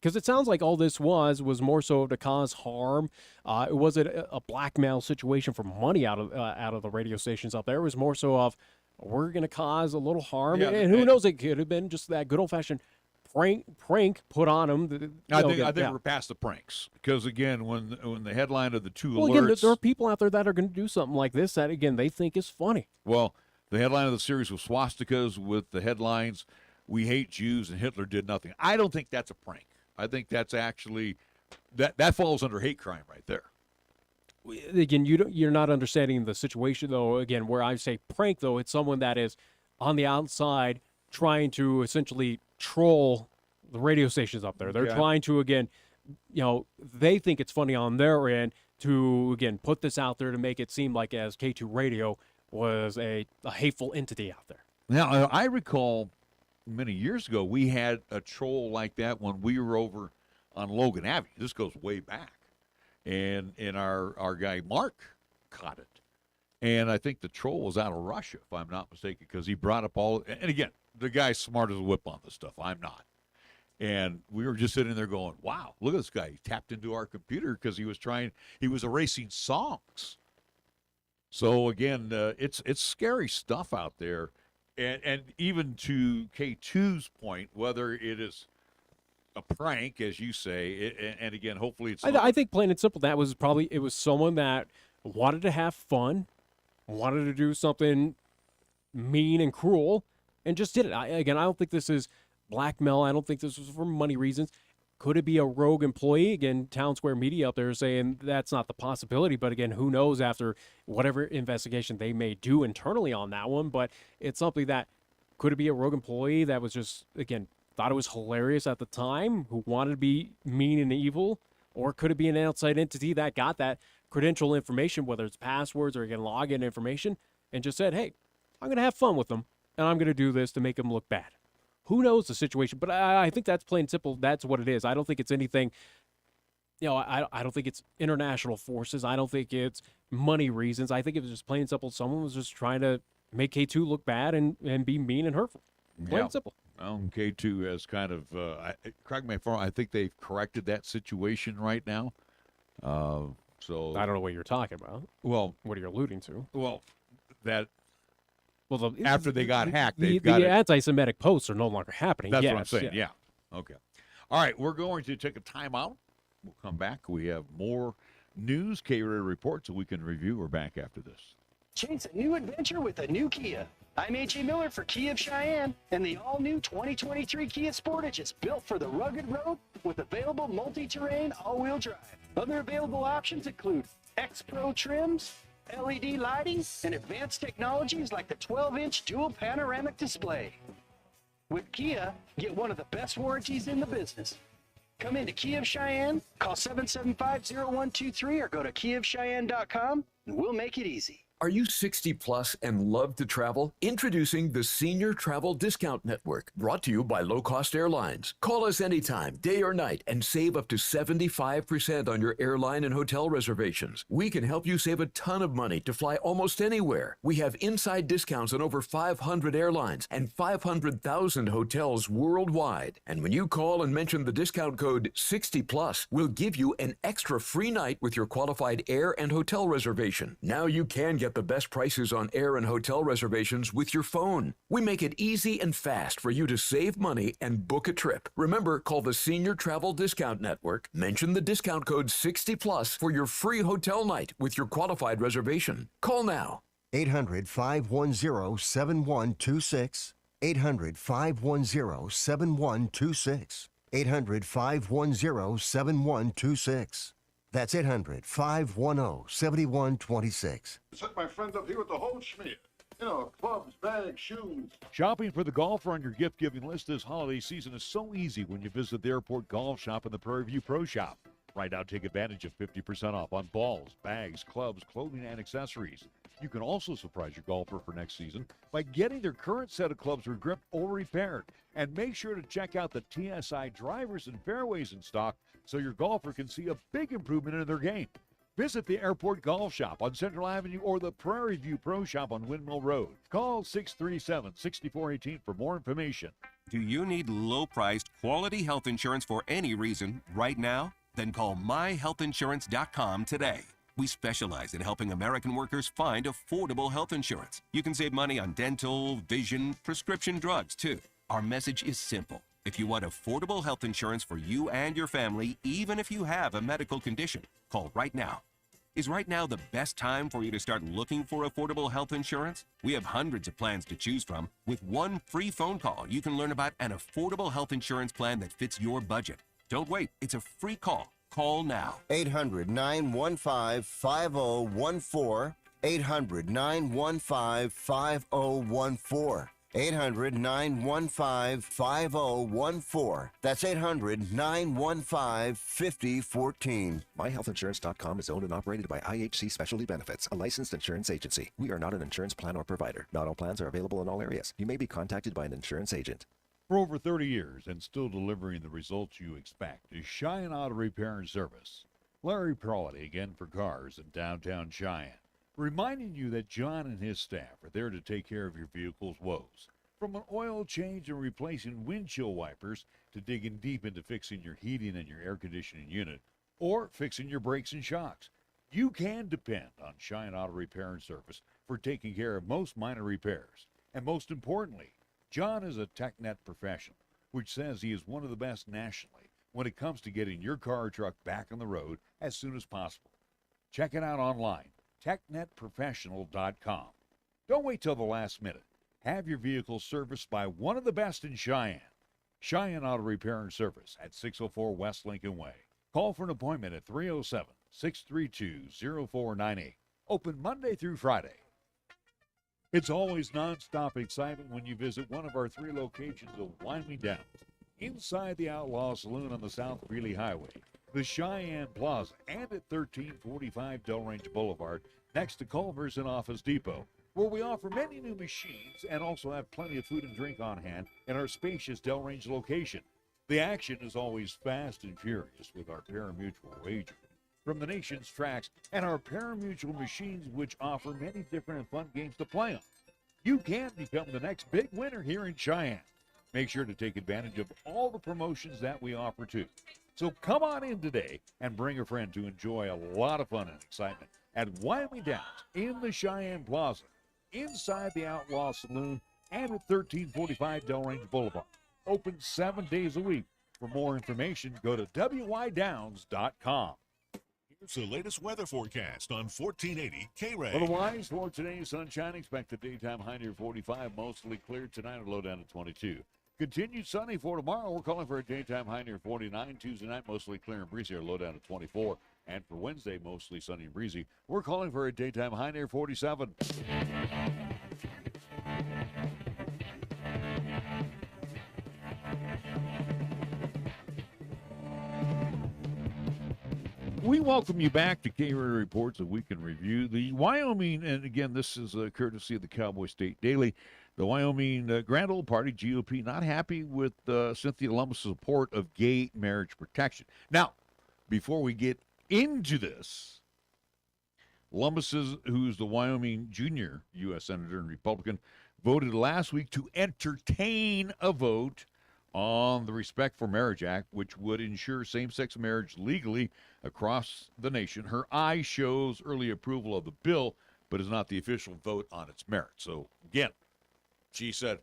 Because it sounds like all this was more so to cause harm. It wasn't a blackmail situation for money out of the radio stations up there. It was more so of, we're going to cause a little harm. Yeah, and who knows, it could have been just that good old-fashioned prank put on them. I think we're past the pranks because, again, when the headline of the two alerts. Again, there are people out there that are going to do something like this that, again, they think is funny. Well, the headline of the series was swastikas with the headlines, "We hate Jews and Hitler did nothing." I don't think that's a prank. I think that's actually that falls under hate crime right there. Again, you're not understanding the situation, though. Again, where I say prank, though, it's someone that is on the outside trying to essentially troll the radio stations up there. They're trying to, again, they think it's funny on their end to, again, put this out there to make it seem like as K2 Radio was a hateful entity out there. Now, I recall many years ago we had a troll like that when we were over on Logan Avenue. This goes way back. And our guy Mark caught it. And I think the troll was out of Russia, if I'm not mistaken, because he brought up all, and again, the guy's smart as a whip on this stuff. I'm not. And we were just sitting there going, wow, look at this guy. He tapped into our computer because he was erasing songs. So again, it's scary stuff out there. And even to K2's point, whether it is a prank, as you say, and again, hopefully it's I think plain and simple, it was someone that wanted to have fun, wanted to do something mean and cruel, and just did it. I don't think this is blackmail. I don't think this was for money reasons. Could it be a rogue employee? Again, Town Square Media out there saying that's not the possibility. But again, who knows after whatever investigation they may do internally on that one. But it's something that could it be a rogue employee that was just, again, thought it was hilarious at the time, who wanted to be mean and evil? Or could it be an outside entity that got that credential information, whether it's passwords or again login information, and just said, hey, I'm going to have fun with them, and I'm going to do this to make them look bad. Who knows the situation? But I think that's plain and simple. That's what it is. I don't think it's anything, I don't think it's international forces. I don't think it's money reasons. I think it was just plain and simple. Someone was just trying to make K2 look bad and be mean and hurtful. Plain and simple. Well, K2 has kind of, correct me if I'm wrong, I think they've corrected that situation right now. So I don't know what you're talking about. Well, what are you alluding to? Well, after they got hacked, the anti-Semitic posts are no longer happening. That's what I'm saying. Yeah. Okay. All right. We're going to take a timeout. We'll come back. We have more news, KRAE reports that we can review. We're back after this. Chase a new adventure with a new Kia. I'm A.J. Miller for Kia of Cheyenne, and the all-new 2023 Kia Sportage is built for the rugged road with available multi-terrain all-wheel drive. Other available options include X-Pro trims, LED lighting, and advanced technologies like the 12-inch dual panoramic display. With Kia, get one of the best warranties in the business. Come into Kia of Cheyenne, call 775-0123 or go to kiaofcheyenne.com, and we'll make it easy. Are you 60 plus and love to travel? Introducing the Senior Travel Discount Network, brought to you by Low Cost Airlines. Call us anytime, day or night, and save up to 75% on your airline and hotel reservations. We can help you save a ton of money to fly almost anywhere. We have inside discounts on over 500 airlines and 500,000 hotels worldwide. And when you call and mention the discount code 60 plus, we'll give you an extra free night with your qualified air and hotel reservation. Now you can get the best prices on air and hotel reservations with your phone. We make it easy and fast for you to save money and book a trip. Remember, call the Senior Travel Discount Network, mention the discount code 60 plus for your free hotel night with your qualified reservation. Call now. 800-510-7126. 800-510-7126. 800-510-7126. That's 800-510-7126. Set my friend up here with the whole schmear. Clubs, bags, shoes. Shopping for the golfer on your gift-giving list this holiday season is so easy when you visit the Airport Golf Shop and the Prairie View Pro Shop. Right now, take advantage of 50% off on balls, bags, clubs, clothing, and accessories. You can also surprise your golfer for next season by getting their current set of clubs regripped or repaired. And make sure to check out the TSI drivers and fairways in stock so your golfer can see a big improvement in their game. Visit the Airport Golf Shop on Central Avenue or the Prairie View Pro Shop on Windmill Road. Call 637-6418 for more information. Do you need low-priced, quality health insurance for any reason right now? Then call myhealthinsurance.com today. We specialize in helping American workers find affordable health insurance. You can save money on dental, vision, prescription drugs, too. Our message is simple. If you want affordable health insurance for you and your family, even if you have a medical condition, call right now. Is right now the best time for you to start looking for affordable health insurance? We have hundreds of plans to choose from. With one free phone call, you can learn about an affordable health insurance plan that fits your budget. Don't wait. It's a free call. Call now. 800-915-5014. 800-915-5014. 800-915-5014. That's 800-915-5014. MyHealthInsurance.com is owned and operated by IHC Specialty Benefits, a licensed insurance agency. We are not an insurance plan or provider. Not all plans are available in all areas. You may be contacted by an insurance agent. For over 30 years and still delivering the results you expect is Cheyenne Auto Repair and Service. Larry Prolity again for cars in downtown Cheyenne, reminding you that John and his staff are there to take care of your vehicle's woes. From an oil change and replacing windshield wipers to digging deep into fixing your heating and your air conditioning unit or fixing your brakes and shocks, you can depend on Cheyenne Auto Repair and Service for taking care of most minor repairs. And most importantly, John is a TechNet professional, which says he is one of the best nationally when it comes to getting your car or truck back on the road as soon as possible. Check it out online, technetprofessional.com. Don't wait till the last minute. Have your vehicle serviced by one of the best in Cheyenne. Cheyenne Auto Repair and Service at 604 West Lincoln Way. Call for an appointment at 307-632-0498. Open Monday through Friday. It's always nonstop excitement when you visit one of our 3 locations of Wyoming Downs, inside the Outlaw Saloon on the South Greeley Highway, the Cheyenne Plaza, and at 1345 Delrange Boulevard, next to Culver's and Office Depot, where we offer many new machines and also have plenty of food and drink on hand in our spacious Delrange location. The action is always fast and furious with our pari-mutuel wagering from the nation's tracks and our pari-mutuel machines, which offer many different and fun games to play on. You can become the next big winner here in Cheyenne. Make sure to take advantage of all the promotions that we offer too. So come on in today and bring a friend to enjoy a lot of fun and excitement at Wyoming Downs in the Cheyenne Plaza, inside the Outlaw Saloon, and at 1345 Delrange Boulevard. Open 7 days a week. For more information, go to wydowns.com. Here's the latest weather forecast on 1480 KRAE. Otherwise, for today's sunshine, expect a daytime high near 45, mostly clear tonight, a low down to 22. Continued sunny for tomorrow. We're calling for a daytime high near 49. Tuesday night, mostly clear and breezy, a low down to 24. And for Wednesday, mostly sunny and breezy, we're calling for a daytime high near 47. We welcome you back to KRAE Reports, a week in review. The Wyoming, and again, this is courtesy of the Cowboy State Daily, the Wyoming Grand Old Party, GOP, not happy with Cynthia Lummis' support of gay marriage protection. Now, before we get into this, Lummis, who's the Wyoming junior U.S. Senator and Republican, voted last week to entertain a vote on the Respect for Marriage Act, which would ensure same-sex marriage legally across the nation. Her eye shows early approval of the bill, but is not the official vote on its merits. So, again, she said,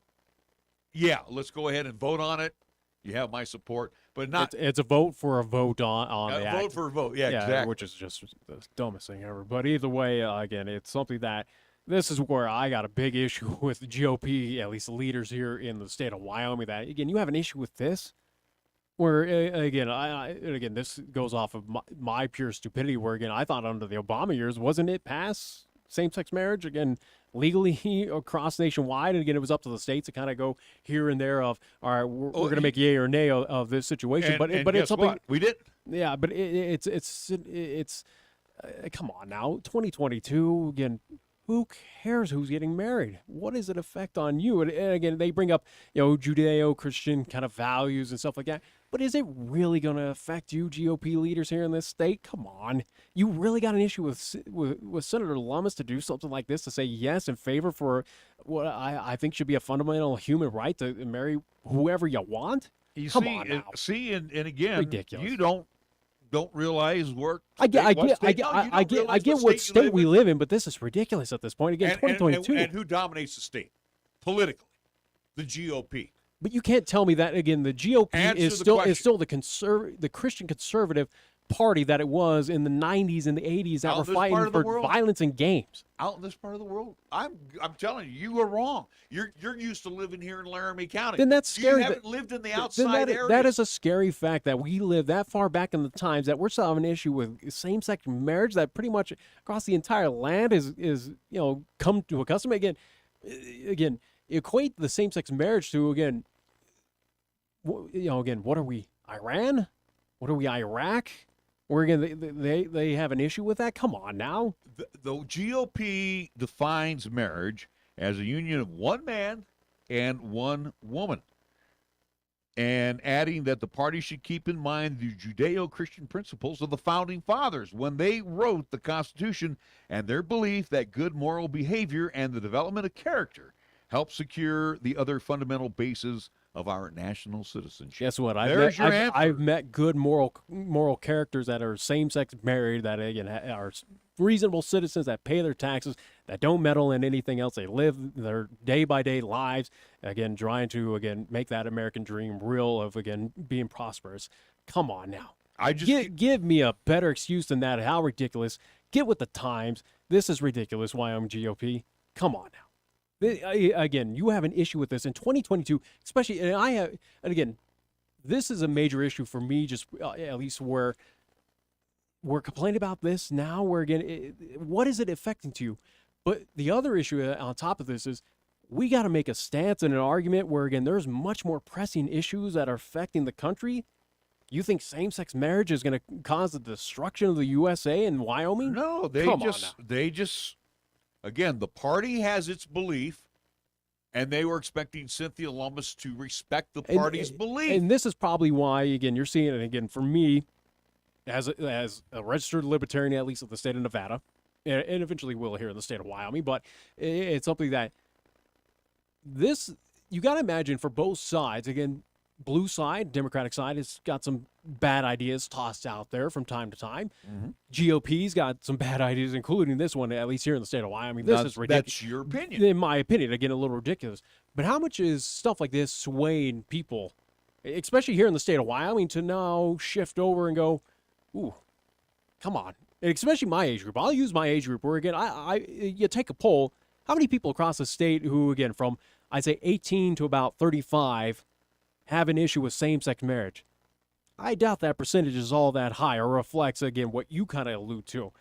yeah, let's go ahead and vote on it. You have my support, but not... It's a vote for a vote on the act. Vote for a vote, yeah, exactly. Which is just the dumbest thing ever. But either way, again, it's something that... This is where I got a big issue with the GOP, at least the leaders here in the state of Wyoming, that, again, you have an issue with this? Where, again, this goes off of my pure stupidity, where, again, I thought under the Obama years, wasn't it pass same-sex marriage, again, legally across nationwide? And, again, it was up to the states to kind of go here and there of, all right, we're going to make yay or nay of this situation. But it's something... What? We did. Yeah, but it's come on now, 2022, again... Who cares who's getting married? What does it affect on you? And again, they bring up, Judeo-Christian kind of values and stuff like that. But is it really going to affect you, GOP leaders here in this state? Come on. You really got an issue with Senator Lummis to do something like this, to say yes in favor for what I think should be a fundamental human right to marry whoever you want? Come on now. And again, ridiculous. You don't realize I get what state we live in, but this is ridiculous at this point. Again, 2022. And who dominates the state politically? The GOP. But you can't tell me that, again, the GOP is still the Christian conservative party that it was in the 90s and the 80s that were fighting for violence in games. Out in this part of the world, I'm telling you, you are wrong. You're used to living here in Laramie County. Then that's scary. You haven't lived in the outside area. That is a scary fact that we live that far back in the times that we're still having an issue with same-sex marriage that pretty much across the entire land is come to a custom. Again, equate the same-sex marriage to, again, what are we, Iran? What are we, Iraq? Where, again, they have an issue with that? Come on now. The GOP defines marriage as a union of one man and one woman, and adding that the party should keep in mind the Judeo-Christian principles of the Founding Fathers when they wrote the Constitution, and their belief that good moral behavior and the development of character help secure the other fundamental bases of our national citizenship. Guess what? I've met good moral characters that are same-sex married, that, again, are reasonable citizens, that pay their taxes, that don't meddle in anything else. They live their day-by-day lives, again, trying to, again, make that American dream real of, again, being prosperous. Come on now. Give me a better excuse than that. How ridiculous. Get with the times. This is ridiculous, Wyoming GOP. Come on now. Again, you have an issue with this in 2022, especially, and again, this is a major issue for me, just at least where we're complaining about this now, where, again, what is it affecting to you? But the other issue on top of this is we got to make a stance and an argument where, again, there's much more pressing issues that are affecting the country. You think same-sex marriage is going to cause the destruction of the USA and Wyoming? No, they just again, the party has its belief, and they were expecting Cynthia Lummis to respect the party's belief. And this is probably why, again, you're seeing it, again, for me, as a registered libertarian, at least of the state of Nevada, and eventually will here in the state of Wyoming, but it's something that you got to imagine for both sides, again, blue side, Democratic side, has got some bad ideas tossed out there from time to time. Mm-hmm. GOP's got some bad ideas, including this one, at least here in the state of Wyoming. This is ridiculous. That's your opinion. In my opinion, again, a little ridiculous. But how much is stuff like this swaying people, especially here in the state of Wyoming, to now shift over and go, ooh, come on. And especially my age group. I'll use my age group where, again, you take a poll. How many people across the state who, again, from, I'd say 18 to about 35, have an issue with same-sex marriage? I doubt that percentage is all that high, or reflects, again, what you kind of allude to.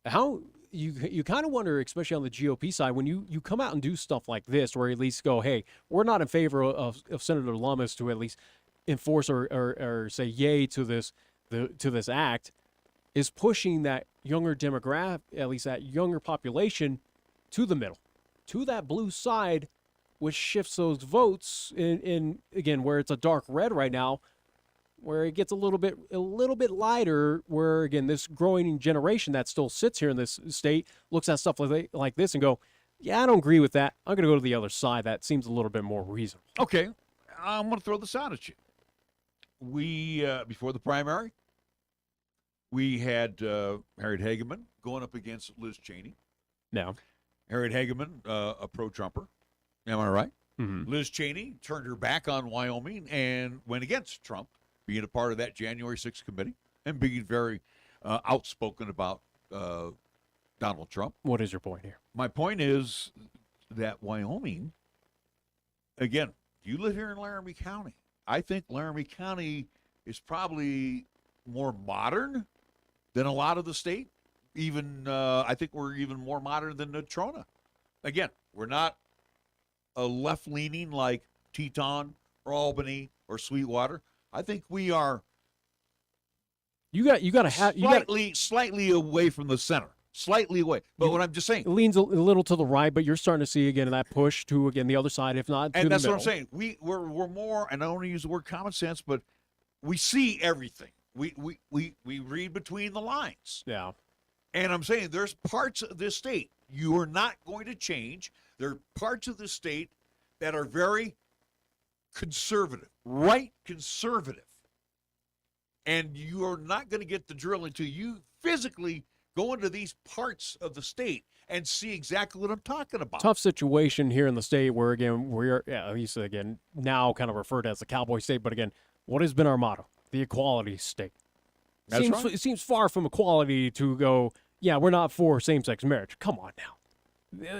How you kind of wonder, especially on the GOP side, when you come out and do stuff like this, where you at least go, hey, we're not in favor of Senator Lummis to at least enforce or say yay to this act, is pushing that younger demographic, at least that younger population, to the middle, to that blue side, which shifts those votes in again, where it's a dark red right now, where it gets a little bit lighter, where, again, this growing generation that still sits here in this state looks at stuff like this and go, yeah, I don't agree with that. I'm going to go to the other side. That seems a little bit more reasonable. Okay, I'm going to throw this out at you. We, before the primary, we had Harriet Hageman going up against Liz Cheney. Now, Harriet Hageman, a pro-Trumper. Am I right? Mm-hmm. Liz Cheney turned her back on Wyoming and went against Trump, being a part of that January 6th committee and being very outspoken about Donald Trump. What is your point here? My point is that Wyoming, again, you live here in Laramie County. I think Laramie County is probably more modern than a lot of the state. Even I think we're even more modern than Natrona. Again, we're not a left-leaning like Teton or Albany or Sweetwater. I think we are. You got to have slightly away from the center, slightly away. But what I'm just saying, it leans a little to the right, but you're starting to see, again, that push to, again, the other side, if not to and the that's middle. what I'm saying. We're more, and I don't want to use the word common sense, but we see everything. We read between the lines. Yeah. And I'm saying there's parts of this state you are not going to change. There are parts of the state that are very conservative, right conservative. And you are not going to get the drill until you physically go into these parts of the state and see exactly what I'm talking about. Tough situation here in the state where, again, we're at least, again, now kind of referred to as the cowboy state. But, again, what has been our motto? The equality state. That's right. It seems far from equality to go, yeah, we're not for same-sex marriage. Come on now.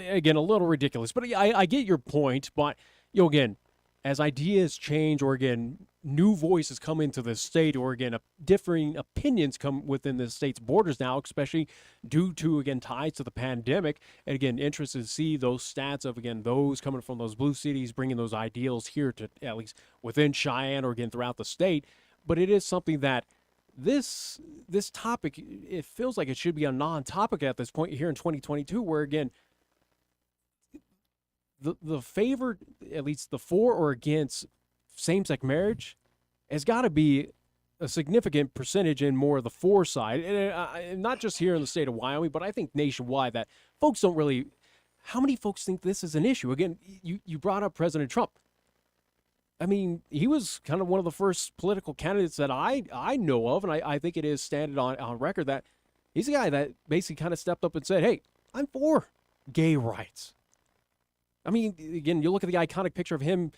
Again, a little ridiculous. But I get your point. But, again, as ideas change, or, again, new voices come into the state, or again, differing opinions come within the state's borders now, especially due to, again, ties to the pandemic. And again, interested to see those stats of, again, those coming from those blue cities, bringing those ideals here to at least within Cheyenne or again throughout the state. But it is something that this topic, it feels like it should be a non-topic at this point here in 2022, where again, the favor, at least the for or against same-sex marriage, has got to be a significant percentage in more of the for side, and not just here in the state of Wyoming, but I think nationwide, that folks don't really. How many folks think this is an issue? Again, you brought up President Trump. I mean, he was kind of one of the first political candidates that I know of, and I think it is standard on record that he's a guy that basically kind of stepped up and said, hey, I'm for gay rights. I mean, again, you look at the iconic picture of him,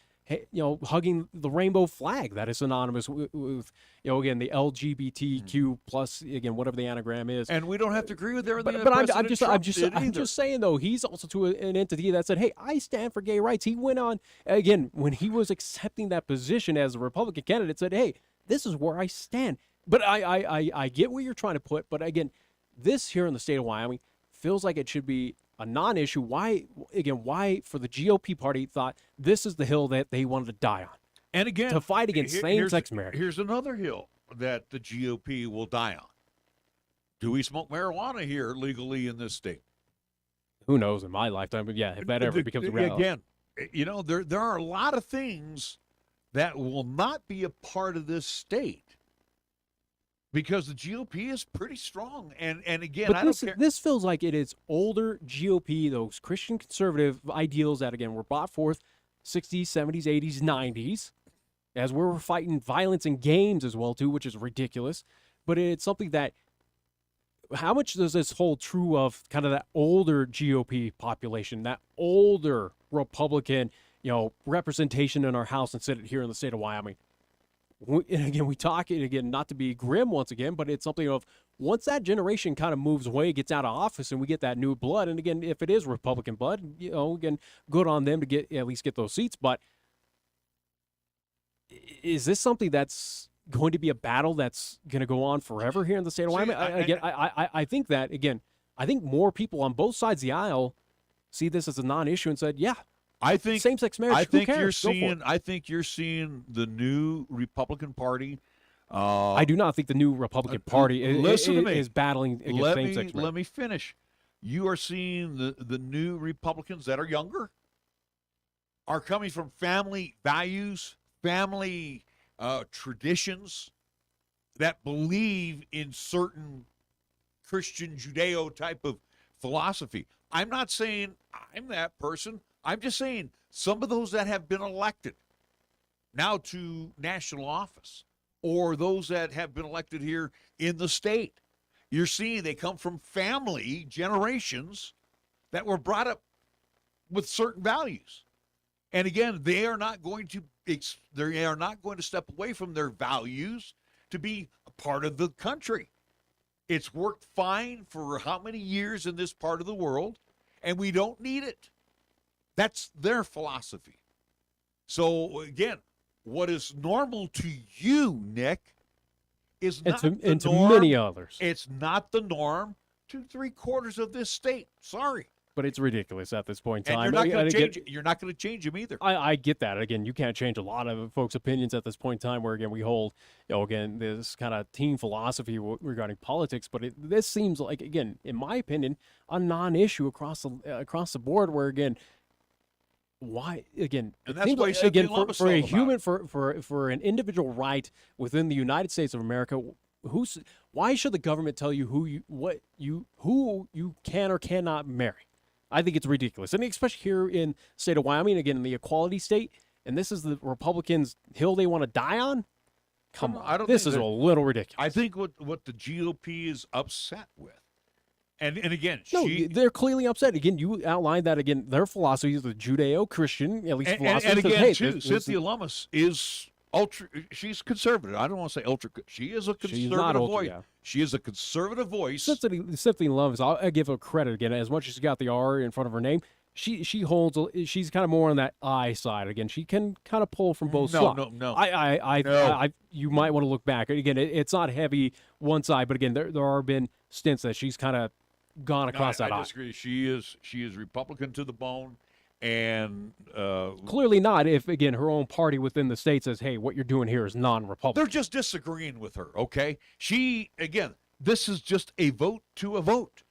hugging the rainbow flag that is synonymous with again, the LGBTQ plus, again, whatever the anagram is. And we don't have to agree with everything. But I'm just saying, though, he's also to an entity that said, hey, I stand for gay rights. He went on, again, when he was accepting that position as a Republican candidate, said, hey, this is where I stand. But I get where you're trying to put, but again, this here in the state of Wyoming feels like it should be a non-issue. Why for the GOP party thought this is the hill that they wanted to die on? And again, to fight against same-sex marriage. Here's another hill that the GOP will die on. Do we smoke marijuana here legally in this state? Who knows in my lifetime, but yeah, if that ever becomes a reality. Again, there are a lot of things that will not be a part of this state, because the GOP is pretty strong. And again, but I don't care. This feels like it is older GOP, those Christian conservative ideals that, again, were brought forth 60s, 70s, 80s, 90s, as we were fighting violence in games as well, too, which is ridiculous. But it's something that, how much does this hold true of kind of that older GOP population, that older Republican, representation in our House and Senate here in the state of Wyoming? And again, we talk it again, not to be grim once again, but it's something of once that generation kind of moves away, gets out of office, and we get that new blood. And again, if it is Republican blood, again, good on them to at least get those seats. But is this something that's going to be a battle that's going to go on forever here in the state of Wyoming? I think that, again, I think more people on both sides of the aisle see this as a non-issue and said, yeah, I think same-sex marriage. I think you're seeing the new Republican Party. I do not think the new Republican Party is battling against same-sex marriage. Let me finish. You are seeing the new Republicans that are younger, are coming from family values, family traditions, that believe in certain Christian Judeo type of philosophy. I'm not saying I'm that person. I'm just saying some of those that have been elected now to national office, or those that have been elected here in the state, you're seeing they come from family generations that were brought up with certain values. And again, they are not going to step away from their values to be a part of the country. It's worked fine for how many years in this part of the world, and we don't need it. That's their philosophy. So again, what is normal to you, Nick, is not the norm. To many others. It's not the norm to 3/4 of this state. Sorry. But it's ridiculous at this point in time. And you're not going to change them either. I get that. Again, you can't change a lot of folks' opinions at this point in time, where, again, we hold, again, this kind of team philosophy regarding politics. But this seems like, again, in my opinion, a non-issue across the board, where, again, why, again, and that's why again, for a human, for an individual right within the United States of America, why should the government tell you who you can or cannot marry? I think it's ridiculous. I mean, especially here in the state of Wyoming, again, in the equality state, and this is the Republicans' hill they want to die on? Come on. This is a little ridiculous. I think what the GOP is upset with, and again, they're clearly upset. Again, you outlined that, again, their philosophy is the Judeo-Christian, at least philosophy. And again, too, Cynthia Lummis is she's conservative. I don't want to say ultra. She is a conservative voice. Yeah. She is a conservative voice. Cynthia Lummis, I'll give her credit again. As much as she got the R in front of her name, she holds. She's kind of more on that I side. Again, she can kind of pull from both sides. No. You might want to look back. Again, it's not heavy one side, but again, there have been stints that she's kind of gone across that I aisle. disagree. She is Republican to the bone, and clearly not. If again her own party within the state says, "Hey, what you're doing here is non-Republican," they're just disagreeing with her. Okay, this is just a vote to a vote.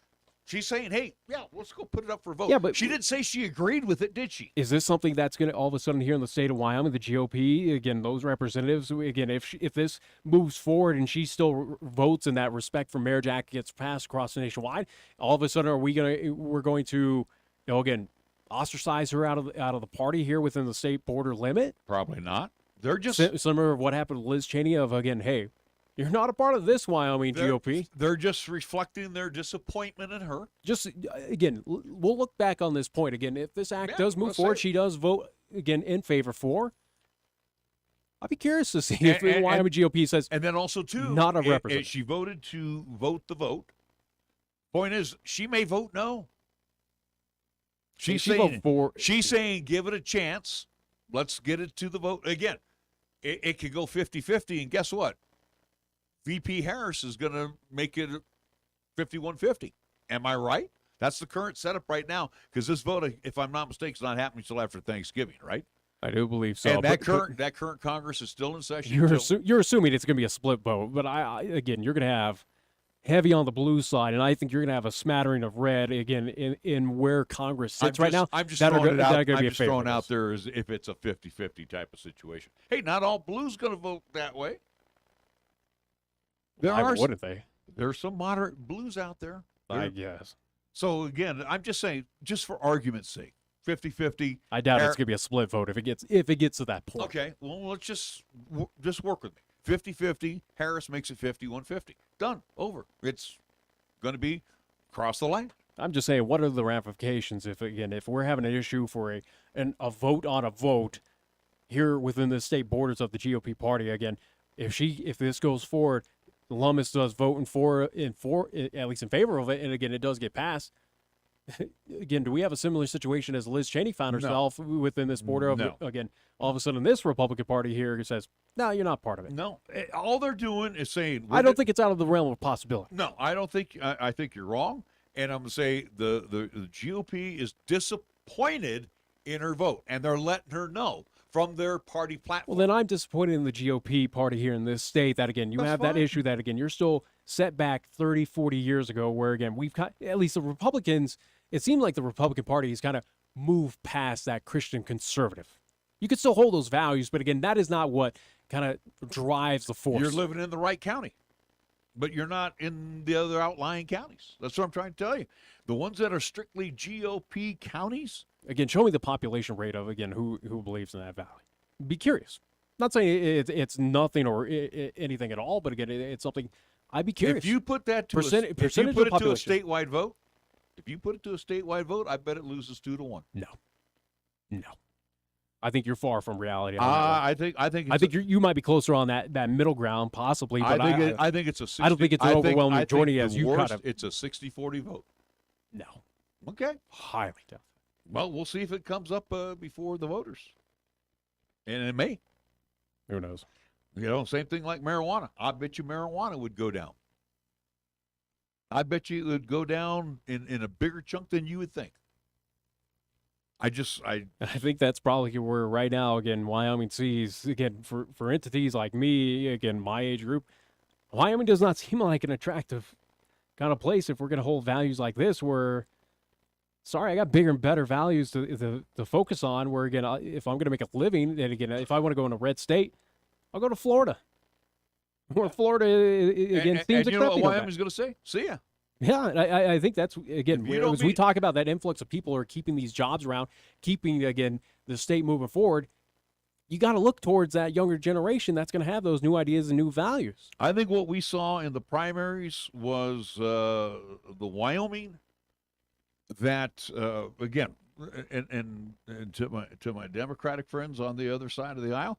She's saying, "Hey, yeah, let's go put it up for a vote." Yeah, but she didn't say she agreed with it, did she? Is this something that's going to all of a sudden here in the state of Wyoming, the GOP, again, those representatives, again, if this moves forward and she still votes and that Respect for Marriage Act gets passed across the nationwide, all of a sudden we're going to, again, ostracize her out of the party here within the state border limit? Probably not. They're just similar to what happened to Liz Cheney of, again, hey, you're not a part of this Wyoming GOP. They're just reflecting their disappointment in her. Just, again, we'll look back on this point. Again, if this act does move forward, she does vote, again, in favor for. I'd be curious to see if the Wyoming GOP says, and then also, too, not a representative. She voted to vote the vote. Point is, she may vote no. She's saying give it a chance. Let's get it to the vote. Again, it could go 50-50, and guess what? VP Harris is going to make it 51-50. Am I right? That's the current setup right now, because this vote, if I'm not mistaken, is not happening until after Thanksgiving, right? I do believe so. And that current Congress is still in session. You're assuming it's going to be a split vote, but again, you're going to have heavy on the blue side, and I think you're going to have a smattering of red again in where Congress sits right now. I'm just throwing out there as if it's a 50-50 type of situation. Hey, not all blues going to vote that way. Wouldn't they? There's some moderate blues out there. I guess. So, again, I'm just saying, just for argument's sake, 50-50. I doubt it's going to be a split vote if it gets to that point. Okay, well, let's just work with me. 50-50, Harris makes it 51-50. Done. Over. It's going to be across the line. I'm just saying, what are the ramifications if we're having an issue for a vote on a vote here within the state borders of the GOP party? Again, if this goes forward, Lummis does vote at least in favor of it, and again, it does get passed. Again, do we have a similar situation as Liz Cheney found herself within this border of again? All of a sudden, this Republican Party here says, "No, you're not part of it." No, all they're doing is saying. I don't think it's out of the realm of possibility. No, I don't think. I think you're wrong, and I'm going to say the GOP is disappointed in her vote, and they're letting her know from their party platform. Well, then I'm disappointed in the GOP party here in this state that, again, you have that issue that, again, you're still set back 30, 40 years ago where, again, we've got, at least the Republicans, it seems like the Republican Party has kind of moved past that Christian conservative. You can still hold those values, but, again, that is not what kind of drives the force. You're living in the right county, but you're not in the other outlying counties. That's what I'm trying to tell you. The ones that are strictly GOP counties. Again, show me the population rate of, again, who believes in that valley. Be curious. Not saying it's nothing or anything at all, but again, it's something I'd be curious. If you put that to percentage a statewide vote, I bet it loses 2-1. No. I think you're far from reality. I think you might be closer on that middle ground, possibly. But I think it's a 60, I don't think it's an overwhelming majority as you kind of. It's a 60-40 vote. No. Okay. Highly doubt. Well, we'll see if it comes up before the voters. And it may. Who knows? Same thing like marijuana. I bet you marijuana would go down. I bet you it would go down in a bigger chunk than you would think. I think that's probably where right now, again, Wyoming sees, again, for entities like me, again, my age group, Wyoming does not seem like an attractive kind of place if we're going to hold values like this where, sorry, I got bigger and better values to focus on where, again, if I'm going to make a living, and again, if I want to go in a red state, I'll go to Florida. Where Florida, again, seems accepting. You know what Wyoming's going to say? See ya. Yeah, I think that's, again, as we talk about that influx of people who are keeping these jobs around, keeping, again, the state moving forward, you got to look towards that younger generation that's going to have those new ideas and new values. I think what we saw in the primaries was the Wyoming that, again, and to my Democratic friends on the other side of the aisle,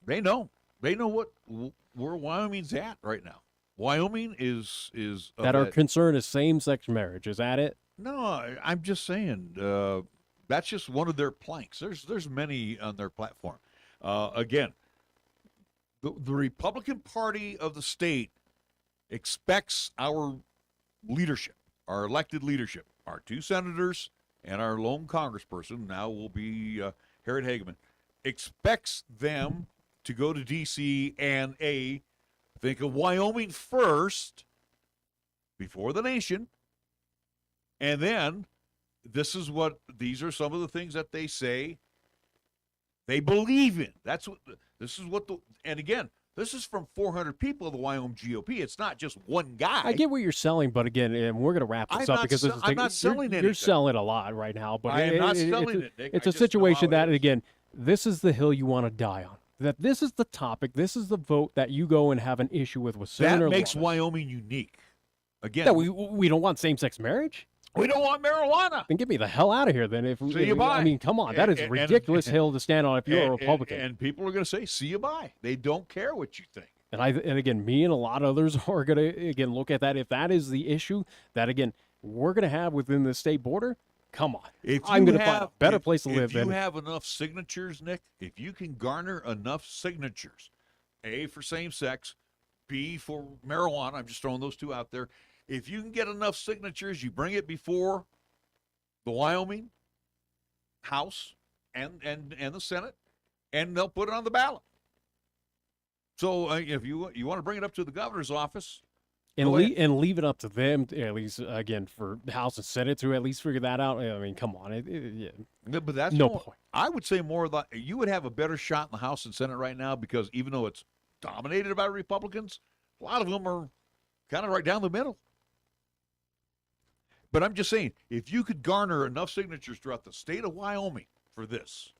they know where Wyoming's at right now. Wyoming is that our concern is same-sex marriage. Is that it? No, I'm just saying that's just one of their planks. There's many on their platform. Again, the Republican Party of the state expects our leadership, our elected leadership, our 2 senators and our lone congressperson, now will be Harriet Hageman, expects them to go to D.C. and think of Wyoming first before the nation. And then these are some of the things that they say they believe in. And again, this is from 400 people of the Wyoming GOP. It's not just one guy. I get what you're selling, but again, and we're going to wrap this up because I'm not selling anything. You're selling a lot right now, but I am not selling it, Nick. It's I a just know situation how it that, is. again, this is the hill you want to die on. That this is the topic, this is the vote that you go and have an issue with Senator That makes Lawrence. Wyoming unique. Again, That we don't want same-sex marriage? we don't want marijuana. Then get me the hell out of here. Then, See you bye. I mean, come on, that is a ridiculous hill to stand on if you're a Republican. And people are going to say, "See you bye." They don't care what you think. And again, me and a lot of others are going to again look at that. If that is the issue that again we're going to have within the state border, come on, I'm going to find a better place to live. If you have enough signatures, Nick, if you can garner enough signatures, A, for same-sex, B, for marijuana, I'm just throwing those 2 out there. If you can get enough signatures, you bring it before the Wyoming House and the Senate, and they'll put it on the ballot. So if you want to bring it up to the governor's office, and leave it up to them, at least, again, for the House and Senate to at least figure that out. I mean, come on. But that's no more, point. I would say more that you would have a better shot in the House and Senate right now because even though it's dominated by Republicans, a lot of them are kind of right down the middle. But I'm just saying, if you could garner enough signatures throughout the state of Wyoming for this,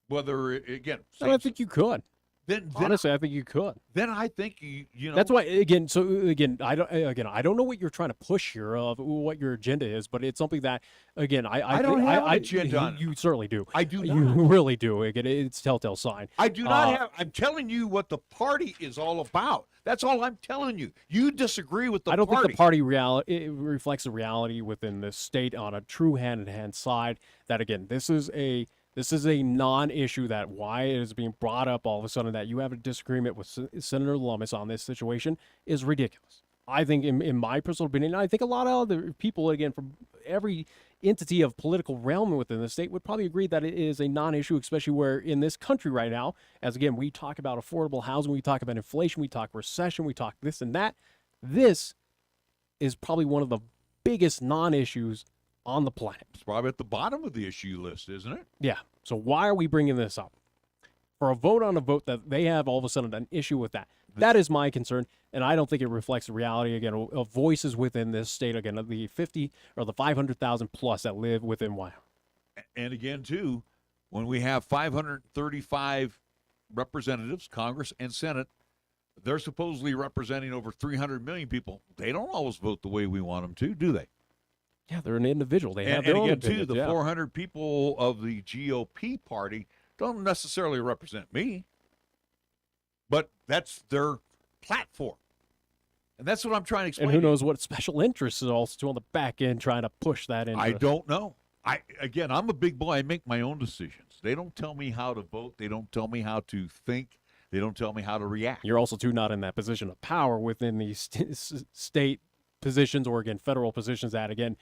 whether, again... I think you could. Then honestly, I think you could. Then I think you know. That's why again. So again, I don't know what you're trying to push here of what your agenda is, but it's something that again I don't have an agenda on it. You certainly do. I do not. You really do. Again, it's telltale sign. I do not have. I'm telling you what the party is all about. That's all I'm telling you. You disagree with the party. I don't think the party reality reflects the reality within the state on a true hand-in-hand side. That again, this is a non-issue. That why it is being brought up all of a sudden that you have a disagreement with Senator Lummis on this situation is ridiculous. I think, in my personal opinion, I think a lot of other people, again, from every entity of political realm within the state would probably agree that it is a non-issue, especially where in this country right now, as again, we talk about affordable housing, we talk about inflation, we talk recession, we talk this and that. This is probably one of the biggest non-issues on the planet. It's probably at the bottom of the issue list, isn't it? Yeah. So why are we bringing this up? For a vote on a vote that they have all of a sudden an issue with that. That is my concern, and I don't think it reflects the reality, again, of voices within this state, again, of the 50 or the 500,000 plus that live within Wyoming. And again, too, when we have 535 representatives, Congress and Senate, they're supposedly representing over 300 million people. They don't always vote the way we want them to, do they? Yeah, they're an individual. They have and their own again, opinions, too, the yeah. 400 people of the GOP party don't necessarily represent me, but that's their platform. And that's what I'm trying to explain. And who knows what special interests is also on the back end trying to push that into. I don't know. I'm a big boy. I make my own decisions. They don't tell me how to vote. They don't tell me how to think. They don't tell me how to react. You're also, too, not in that position of power within these state positions or, again, federal positions that, again,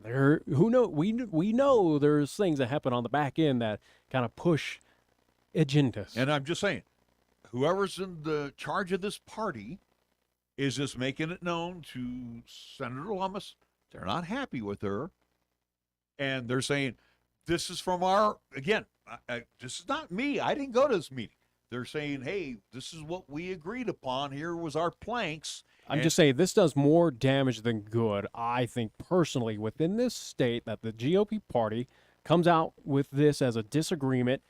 we know there's things that happen on the back end that kind of push agendas. And I'm just saying, whoever's in the charge of this party is just making it known to Senator Lummis. They're not happy with her. And they're saying, this is from our, again, this is not me. I didn't go to this meeting. They're saying, hey, this is what we agreed upon. Here was our planks. I'm just saying this does more damage than good, I think, personally, within this state that the GOP party comes out with this as a disagreement.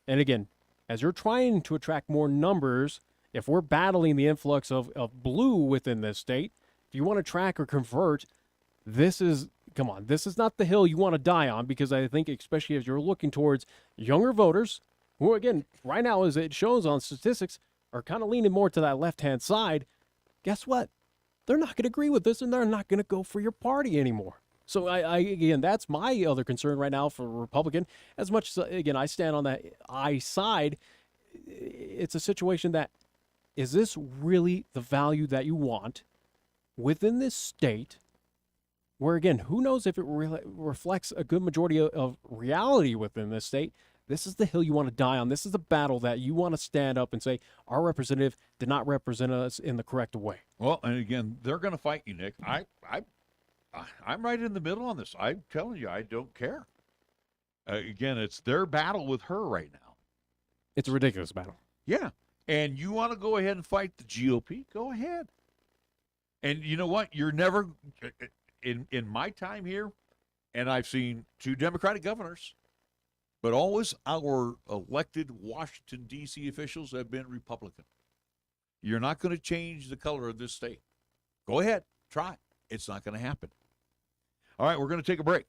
And again, as you're trying to attract more numbers, if we're battling the influx of blue within this state, if you want to track or convert, this is not the hill you want to die on, because I think especially as you're looking towards younger voters, who, again, right now, as it shows on statistics, are kind of leaning more to that left-hand side, guess what? They're not going to agree with this, and they're not going to go for your party anymore. So again, that's my other concern right now for Republican. As much as, again, I stand on that I side, it's a situation that, is this really the value that you want within this state? Where, again, who knows if it really reflects a good majority of reality within this state. This is the hill you want to die on. This is the battle that you want to stand up and say, our representative did not represent us in the correct way. Well, and again, they're going to fight you, Nick. I'm right in the middle on this. I'm telling you, I don't care. Again, it's their battle with her right now. It's a ridiculous battle. Yeah. And you want to go ahead and fight the GOP? Go ahead. And you know what? You're never, in my time here, and I've seen 2 Democratic governors, but always our elected Washington, D.C. officials have been Republican. You're not going to change the color of this state. Go ahead. Try it. It's not going to happen. All right, we're going to take a break.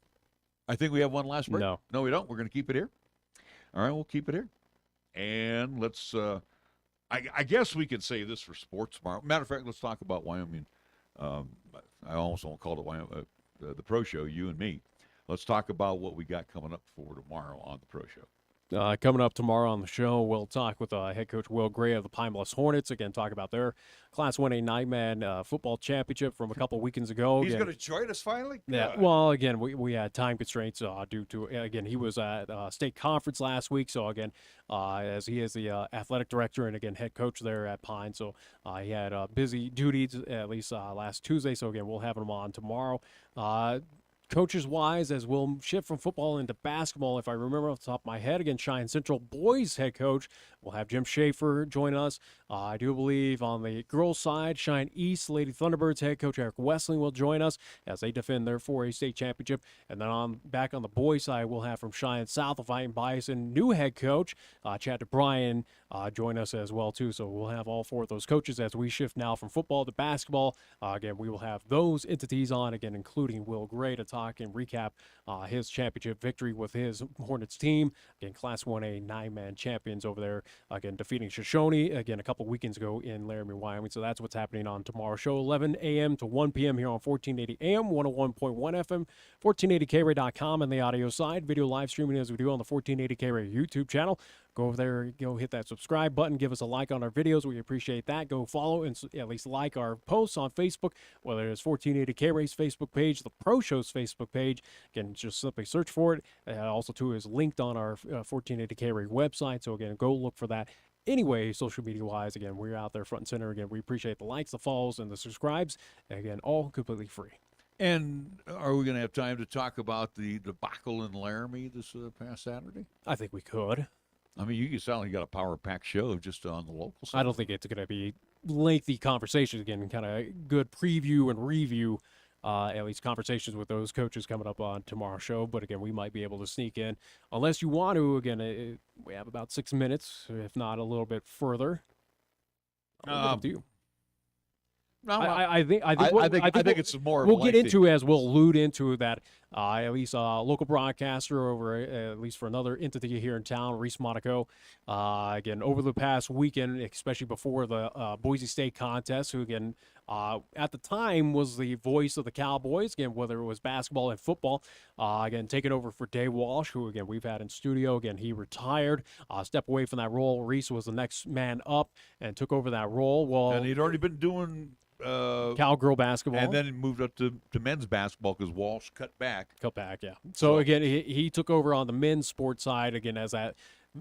I think we have one last break. No, we don't. We're going to keep it here. All right, we'll keep it here. And let's, I guess we can say this for sports tomorrow. Matter of fact, let's talk about Wyoming. I almost won't call it Wyoming, the Pro Show, you and me. Let's talk about what we got coming up for tomorrow on the Pro Show. Coming up tomorrow on the show, we'll talk with head coach Will Gray of the Pine Bluffs Hornets. Again, talk about their Class 1A nine-man football championship from a couple weekends ago. He's going to join us finally? Yeah. Well, again, we had time constraints due to, again, he was at state conference last week. So, again, as he is the athletic director and, again, head coach there at Pine. So, he had busy duties at least last Tuesday. So, again, we'll have him on tomorrow. Coaches-wise, as we'll shift from football into basketball, if I remember off the top of my head, again, Cheyenne Central boys head coach, we'll have Jim Schaefer join us. I do believe on the girls' side, Cheyenne East Lady Thunderbirds head coach Eric Wessling will join us as they defend their 4A state championship. And then back on the boys' side, we'll have from Cheyenne South, the Fighting Bison new head coach, Chad DeBryan, join us as well, too. So we'll have all 4 of those coaches as we shift now from football to basketball. Again, we will have those entities on, again, including Will Gray to talk and recap his championship victory with his Hornets team. Again, Class 1A nine-man champions over there, again, defeating Shoshone, again, a couple weekends ago in Laramie, Wyoming. So that's what's happening on tomorrow's show, 11 a.m. to 1 p.m. here on 1480 AM, 101.1 FM, 1480KRAE.com on the audio side. Video live streaming as we do on the 1480KRAE YouTube channel. Go over there, hit that subscribe button, give us a like on our videos. We appreciate that. Go follow and at least like our posts on Facebook, whether it's 1480 KRAE's Facebook page, the Pro Show's Facebook page. Again, just simply search for it. Also, too, is linked on our 1480 KRAE website. So, again, go look for that. Anyway, social media-wise, again, we're out there front and center. Again, we appreciate the likes, the follows, and the subscribes. Again, all completely free. And are we going to have time to talk about the debacle in Laramie this past Saturday? I think we could. I mean, you can sound like you got a power-packed show just on the local side. I don't think it's going to be lengthy conversations. Again, kind of good preview and review, at least conversations with those coaches coming up on tomorrow's show. But, again, we might be able to sneak in. Unless you want to, again, we have about 6 minutes, if not a little bit further. Up to you. No, I think it's more. We'll get into as we'll allude into that. At least a local broadcaster over at least for another entity here in town, Reese Monaco. Again, over the past weekend, especially before the Boise State contest, who again at the time was the voice of the Cowboys. Again, whether it was basketball and football. Again, taking over for Dave Walsh, who again we've had in studio. Again, he retired, stepped away from that role. Reese was the next man up and took over that role. Well, and he'd already been doing cowgirl basketball, and then he moved up to men's basketball because Walsh cut back. Yeah. So again, he took over on the men's sports side again as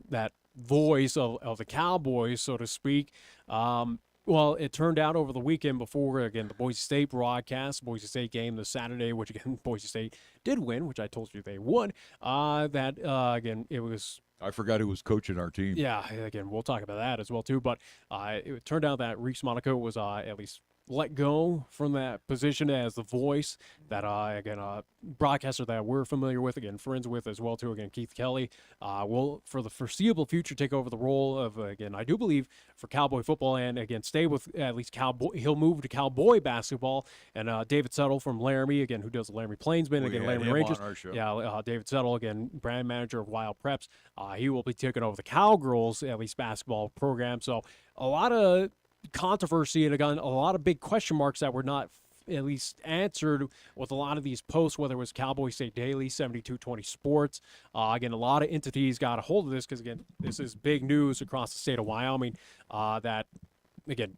that voice of the Cowboys, so to speak. Well, it turned out over the weekend before, again, the Boise State broadcast, Boise State game this Saturday, which, again, Boise State did win, which I told you they would, again, it was... I forgot who was coaching our team. Yeah, again, we'll talk about that as well, too. But it turned out that Reese Monaco was at least let go from that position as the voice that, again, broadcaster that we're familiar with, again, friends with as well, too. Again, Keith Kelly will, for the foreseeable future, take over the role of, again, I do believe for Cowboy football and, again, stay with at least Cowboy. He'll move to Cowboy basketball. And David Settle from Laramie, again, who does the Laramie Plainsmen, again, Laramie Rangers. Yeah, David Settle, again, brand manager of Wild Preps. He will be taking over the Cowgirls, at least basketball program. So a lot of controversy and again a lot of big question marks that were not at least answered with a lot of these posts, whether it was Cowboy State Daily, 7220 Sports. Again, a lot of entities got a hold of this because, again, this is big news across the state of Wyoming that, again,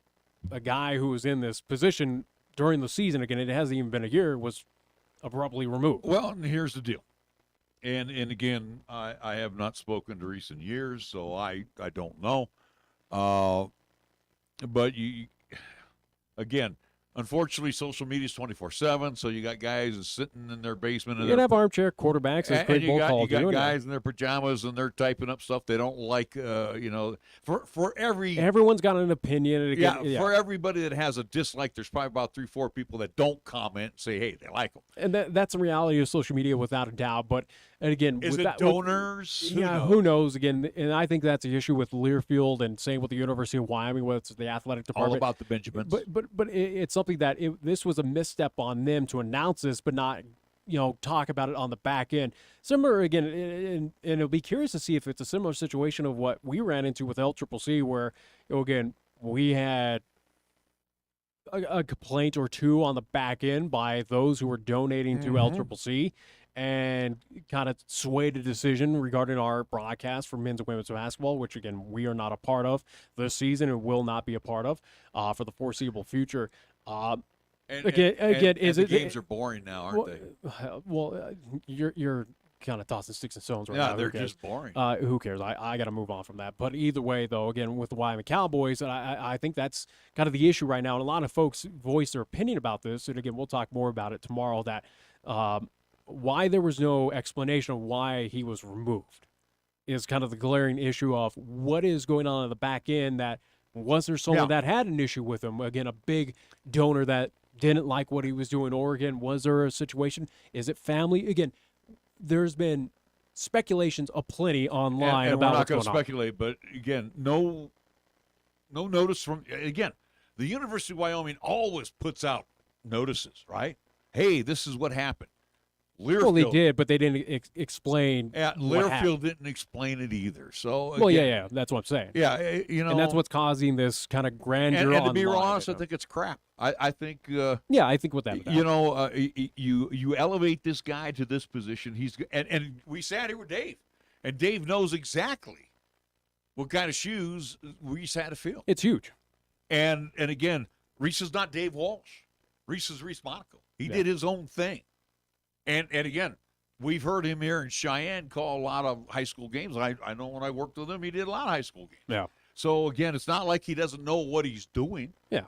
a guy who was in this position during the season, again, it hasn't even been a year, was abruptly removed. Well, and here's the deal. And again, I have not spoken to Reese in years, so I don't know. But again, unfortunately, social media is 24/7, so you got guys sitting in their basement. You can have armchair quarterbacks, as Craig Bull called you got guys in their pajamas, and they're typing up stuff they don't like, for every... Everyone's got an opinion. And again, for everybody that has a dislike, there's probably about 3-4 people that don't comment and say, hey, they like them. And that's the reality of social media without a doubt. But, and again, is it donors? Who knows? Again, and I think that's the issue with Learfield and same with the University of Wyoming, whether it's the athletic department. All about the Benjamins. But it's something that this was a misstep on them to announce this, but not, talk about it on the back end. Similar, again, and it'll be curious to see if it's a similar situation of what we ran into with LCCC, where, again, we had a complaint or two on the back end by those who were donating to LCCC and kind of swayed a decision regarding our broadcast for men's and women's basketball, which, again, we are not a part of this season and will not be a part of for the foreseeable future. The games are boring now, aren't they? Well, you're kind of tossing sticks and stones right now. Yeah, they're just boring. Who cares? I got to move on from that. But either way, though, again, with the Wyoming Cowboys, I think that's kind of the issue right now. And a lot of folks voice their opinion about this. And, again, we'll talk more about it tomorrow, that why there was no explanation of why he was removed is kind of the glaring issue of what is going on in the back end. That was there someone that had an issue with him? Again, a big donor that didn't like what he was doing. Or, again, was there a situation? Is it family? Again, there's been speculations aplenty online and about we're not what's going going to speculate, but again, no notice from, again, the University of Wyoming always puts out notices, right? Hey, this is what happened. Learfield, well, they did, but they didn't explain. Yeah, Learfield didn't explain it either. So well, yeah, that's what I'm saying. Yeah, and that's what's causing this kind of grandeur. And to be online, honest, I think it's crap. I think. I think with that. You elevate this guy to this position. And we sat here with Dave, and Dave knows exactly what kind of shoes Reese had to fill. It's huge. And again, Reese is not Dave Walsh. Reese is Reese Monaco. He did his own thing. And again, we've heard him here in Cheyenne call a lot of high school games. I know when I worked with him, he did a lot of high school games. Yeah. So, again, it's not like he doesn't know what he's doing. Yeah.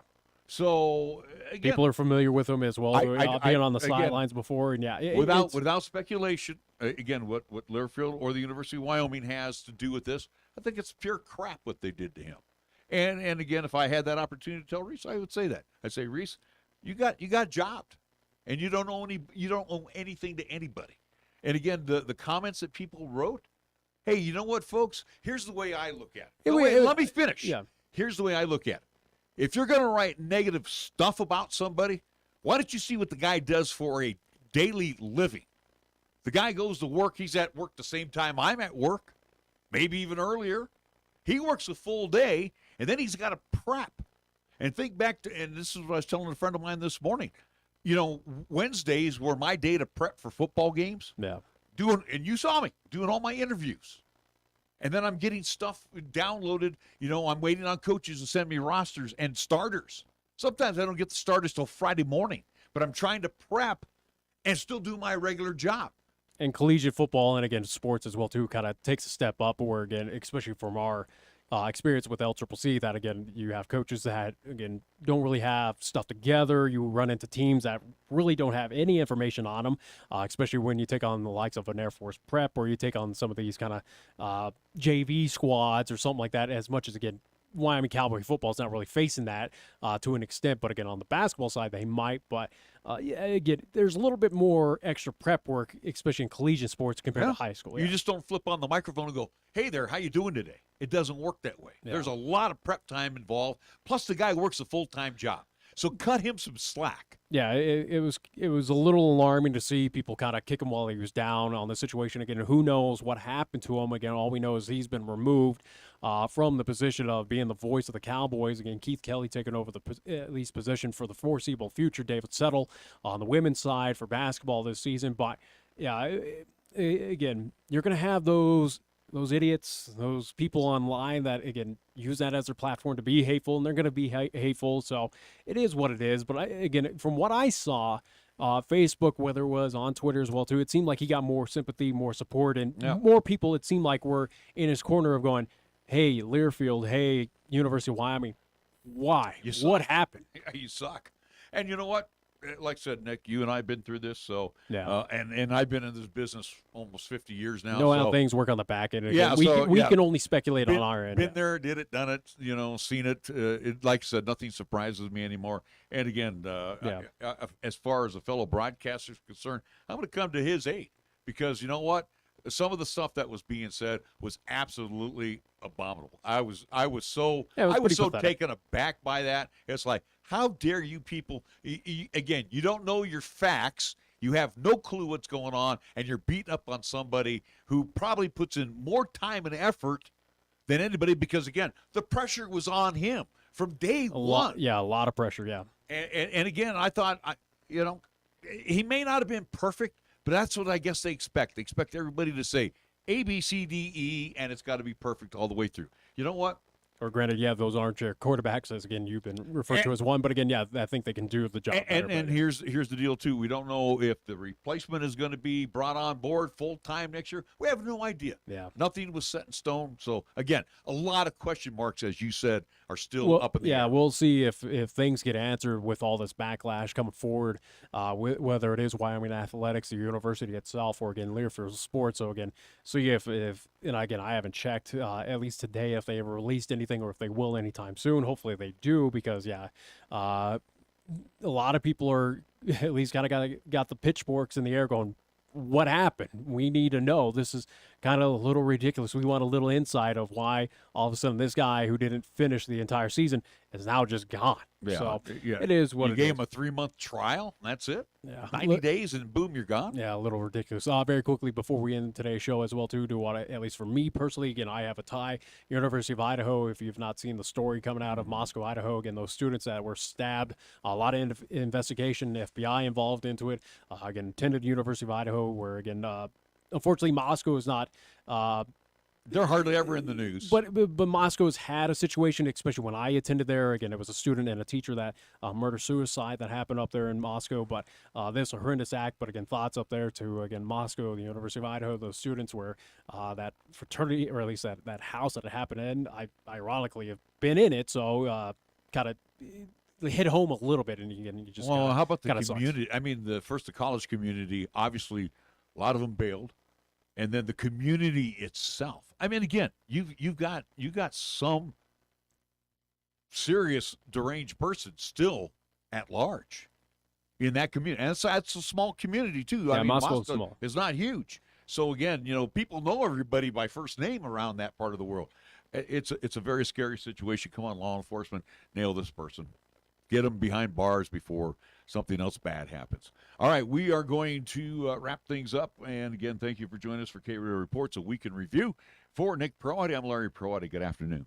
So, again, people are familiar with him as well, being on the sidelines before. And, without speculation, again, what Learfield or the University of Wyoming has to do with this, I think it's pure crap what they did to him. And again, if I had that opportunity to tell Reese, I would say that. I'd say, Reese, you got jobbed. And you don't owe anything to anybody. And again, the comments that people wrote, hey, you know what, folks? Here's the way I look at it. Let me finish. Yeah. Here's the way I look at it. If you're going to write negative stuff about somebody, why don't you see what the guy does for a daily living? The guy goes to work. He's at work the same time I'm at work, maybe even earlier. He works a full day, and then he's got to prep. And think back to, and this is what I was telling a friend of mine this morning. Wednesdays were my day to prep for football games. Yeah. And you saw me doing all my interviews. And then I'm getting stuff downloaded. I'm waiting on coaches to send me rosters and starters. Sometimes I don't get the starters till Friday morning, but I'm trying to prep and still do my regular job. And collegiate football, and again, sports as well, too, kind of takes a step up, or again, especially from our experience with LCCC, that, again, you have coaches that, again, don't really have stuff together. You run into teams that really don't have any information on them, especially when you take on the likes of an Air Force prep, or you take on some of these kind of JV squads or something like that, as much as, again, Wyoming Cowboy football is not really facing that to an extent, but again, on the basketball side, they might. But again, there's a little bit more extra prep work, especially in collegiate sports compared to high school. You just don't flip on the microphone and go, hey there, how you doing today? It doesn't work that way. There's a lot of prep time involved. Plus, the guy works a full-time job. So cut him some slack. Yeah, it was a little alarming to see people kind of kick him while he was down on the situation. Again, who knows what happened to him? Again, all we know is he's been removed from the position of being the voice of the Cowboys. Again, Keith Kelly taking over the at least position for the foreseeable future. David Settle on the women's side for basketball this season. But yeah, again, you're going to have those idiots, those people online that, again, use that as their platform to be hateful, and they're going to be hateful. So it is what it is. But again, from what I saw, Facebook, whether it was on Twitter as well, too, it seemed like he got more sympathy, more support, and more people, it seemed like, were in his corner of going, hey, Learfield, hey, University of Wyoming, why? What happened? You suck. And you know what? Like I said, Nick, you and I have been through this, so yeah. And I've been in this business almost 50 years now. Know how things work on the back end. Yeah, we can only speculate on our end. Been there, did it, done it, seen it. Like I said, nothing surprises me anymore. And again, as far as a fellow broadcaster is concerned, I'm going to come to his aid because you know what? Some of the stuff that was being said was absolutely abominable. I was so taken aback by that. It's like, how dare you people? Again, you don't know your facts. You have no clue what's going on, and you're beating up on somebody who probably puts in more time and effort than anybody because, again, the pressure was on him from day one. A lot of pressure, yeah. And again, I thought, he may not have been perfect, but that's what I guess they expect. They expect everybody to say A, B, C, D, E, and it's got to be perfect all the way through. You know what? Or granted, those armchair quarterbacks, as again you've been referred to as one, but again, I think they can do the job better. And here's the deal too. We don't know if the replacement is going to be brought on board full time next year. We have no idea. Yeah, nothing was set in stone. So again, a lot of question marks, as you said, are still up in the air. Yeah, we'll see if things get answered with all this backlash coming forward, whether it is Wyoming Athletics, the university itself, or again Learfield Sports. So again, see if and again I haven't checked at least today if they ever released anything or if they will anytime soon. Hopefully they do because a lot of people are at least kind of got the pitchforks in the air going, what happened? We need to know. This is kind of a little ridiculous. We want a little insight of why all of a sudden this guy who didn't finish the entire season is now just gone. Yeah, so it is what you it gave is. him a 3-month trial. That's it. Yeah, 90 days and boom, you're gone. Yeah, a little ridiculous. Very quickly before we end today's show as well, too, do want to, at least for me personally, again, I have a tie. University of Idaho, if you've not seen the story coming out of Moscow, Idaho, again, those students that were stabbed, a lot of investigation, FBI involved into it. Again, attended University of Idaho, where, again, unfortunately, Moscow is not they're hardly ever in the news. But Moscow's had a situation, especially when I attended there. Again, it was a student and a teacher that murder-suicide that happened up there in Moscow. But this a horrendous act. But again, thoughts up there to, again, Moscow, the University of Idaho, those students where that fraternity, or at least that house that it happened in, I ironically have been in it. So kind of hit home a little bit. And you just how about the sucks. community? I mean, the college community, obviously, a lot of them bailed. And then the community itself. I mean, again, you've got some serious deranged person still at large in that community, and that's a small community too. Yeah, I mean, Moscow small. Is not huge. So again, people know everybody by first name around that part of the world. It's a very scary situation. Come on, law enforcement, nail this person. Get them behind bars before something else bad happens. All right, we are going to wrap things up. And again, thank you for joining us for KRAE Reports, a week in review. For Nick Proati, I'm Larry Proati. Good afternoon.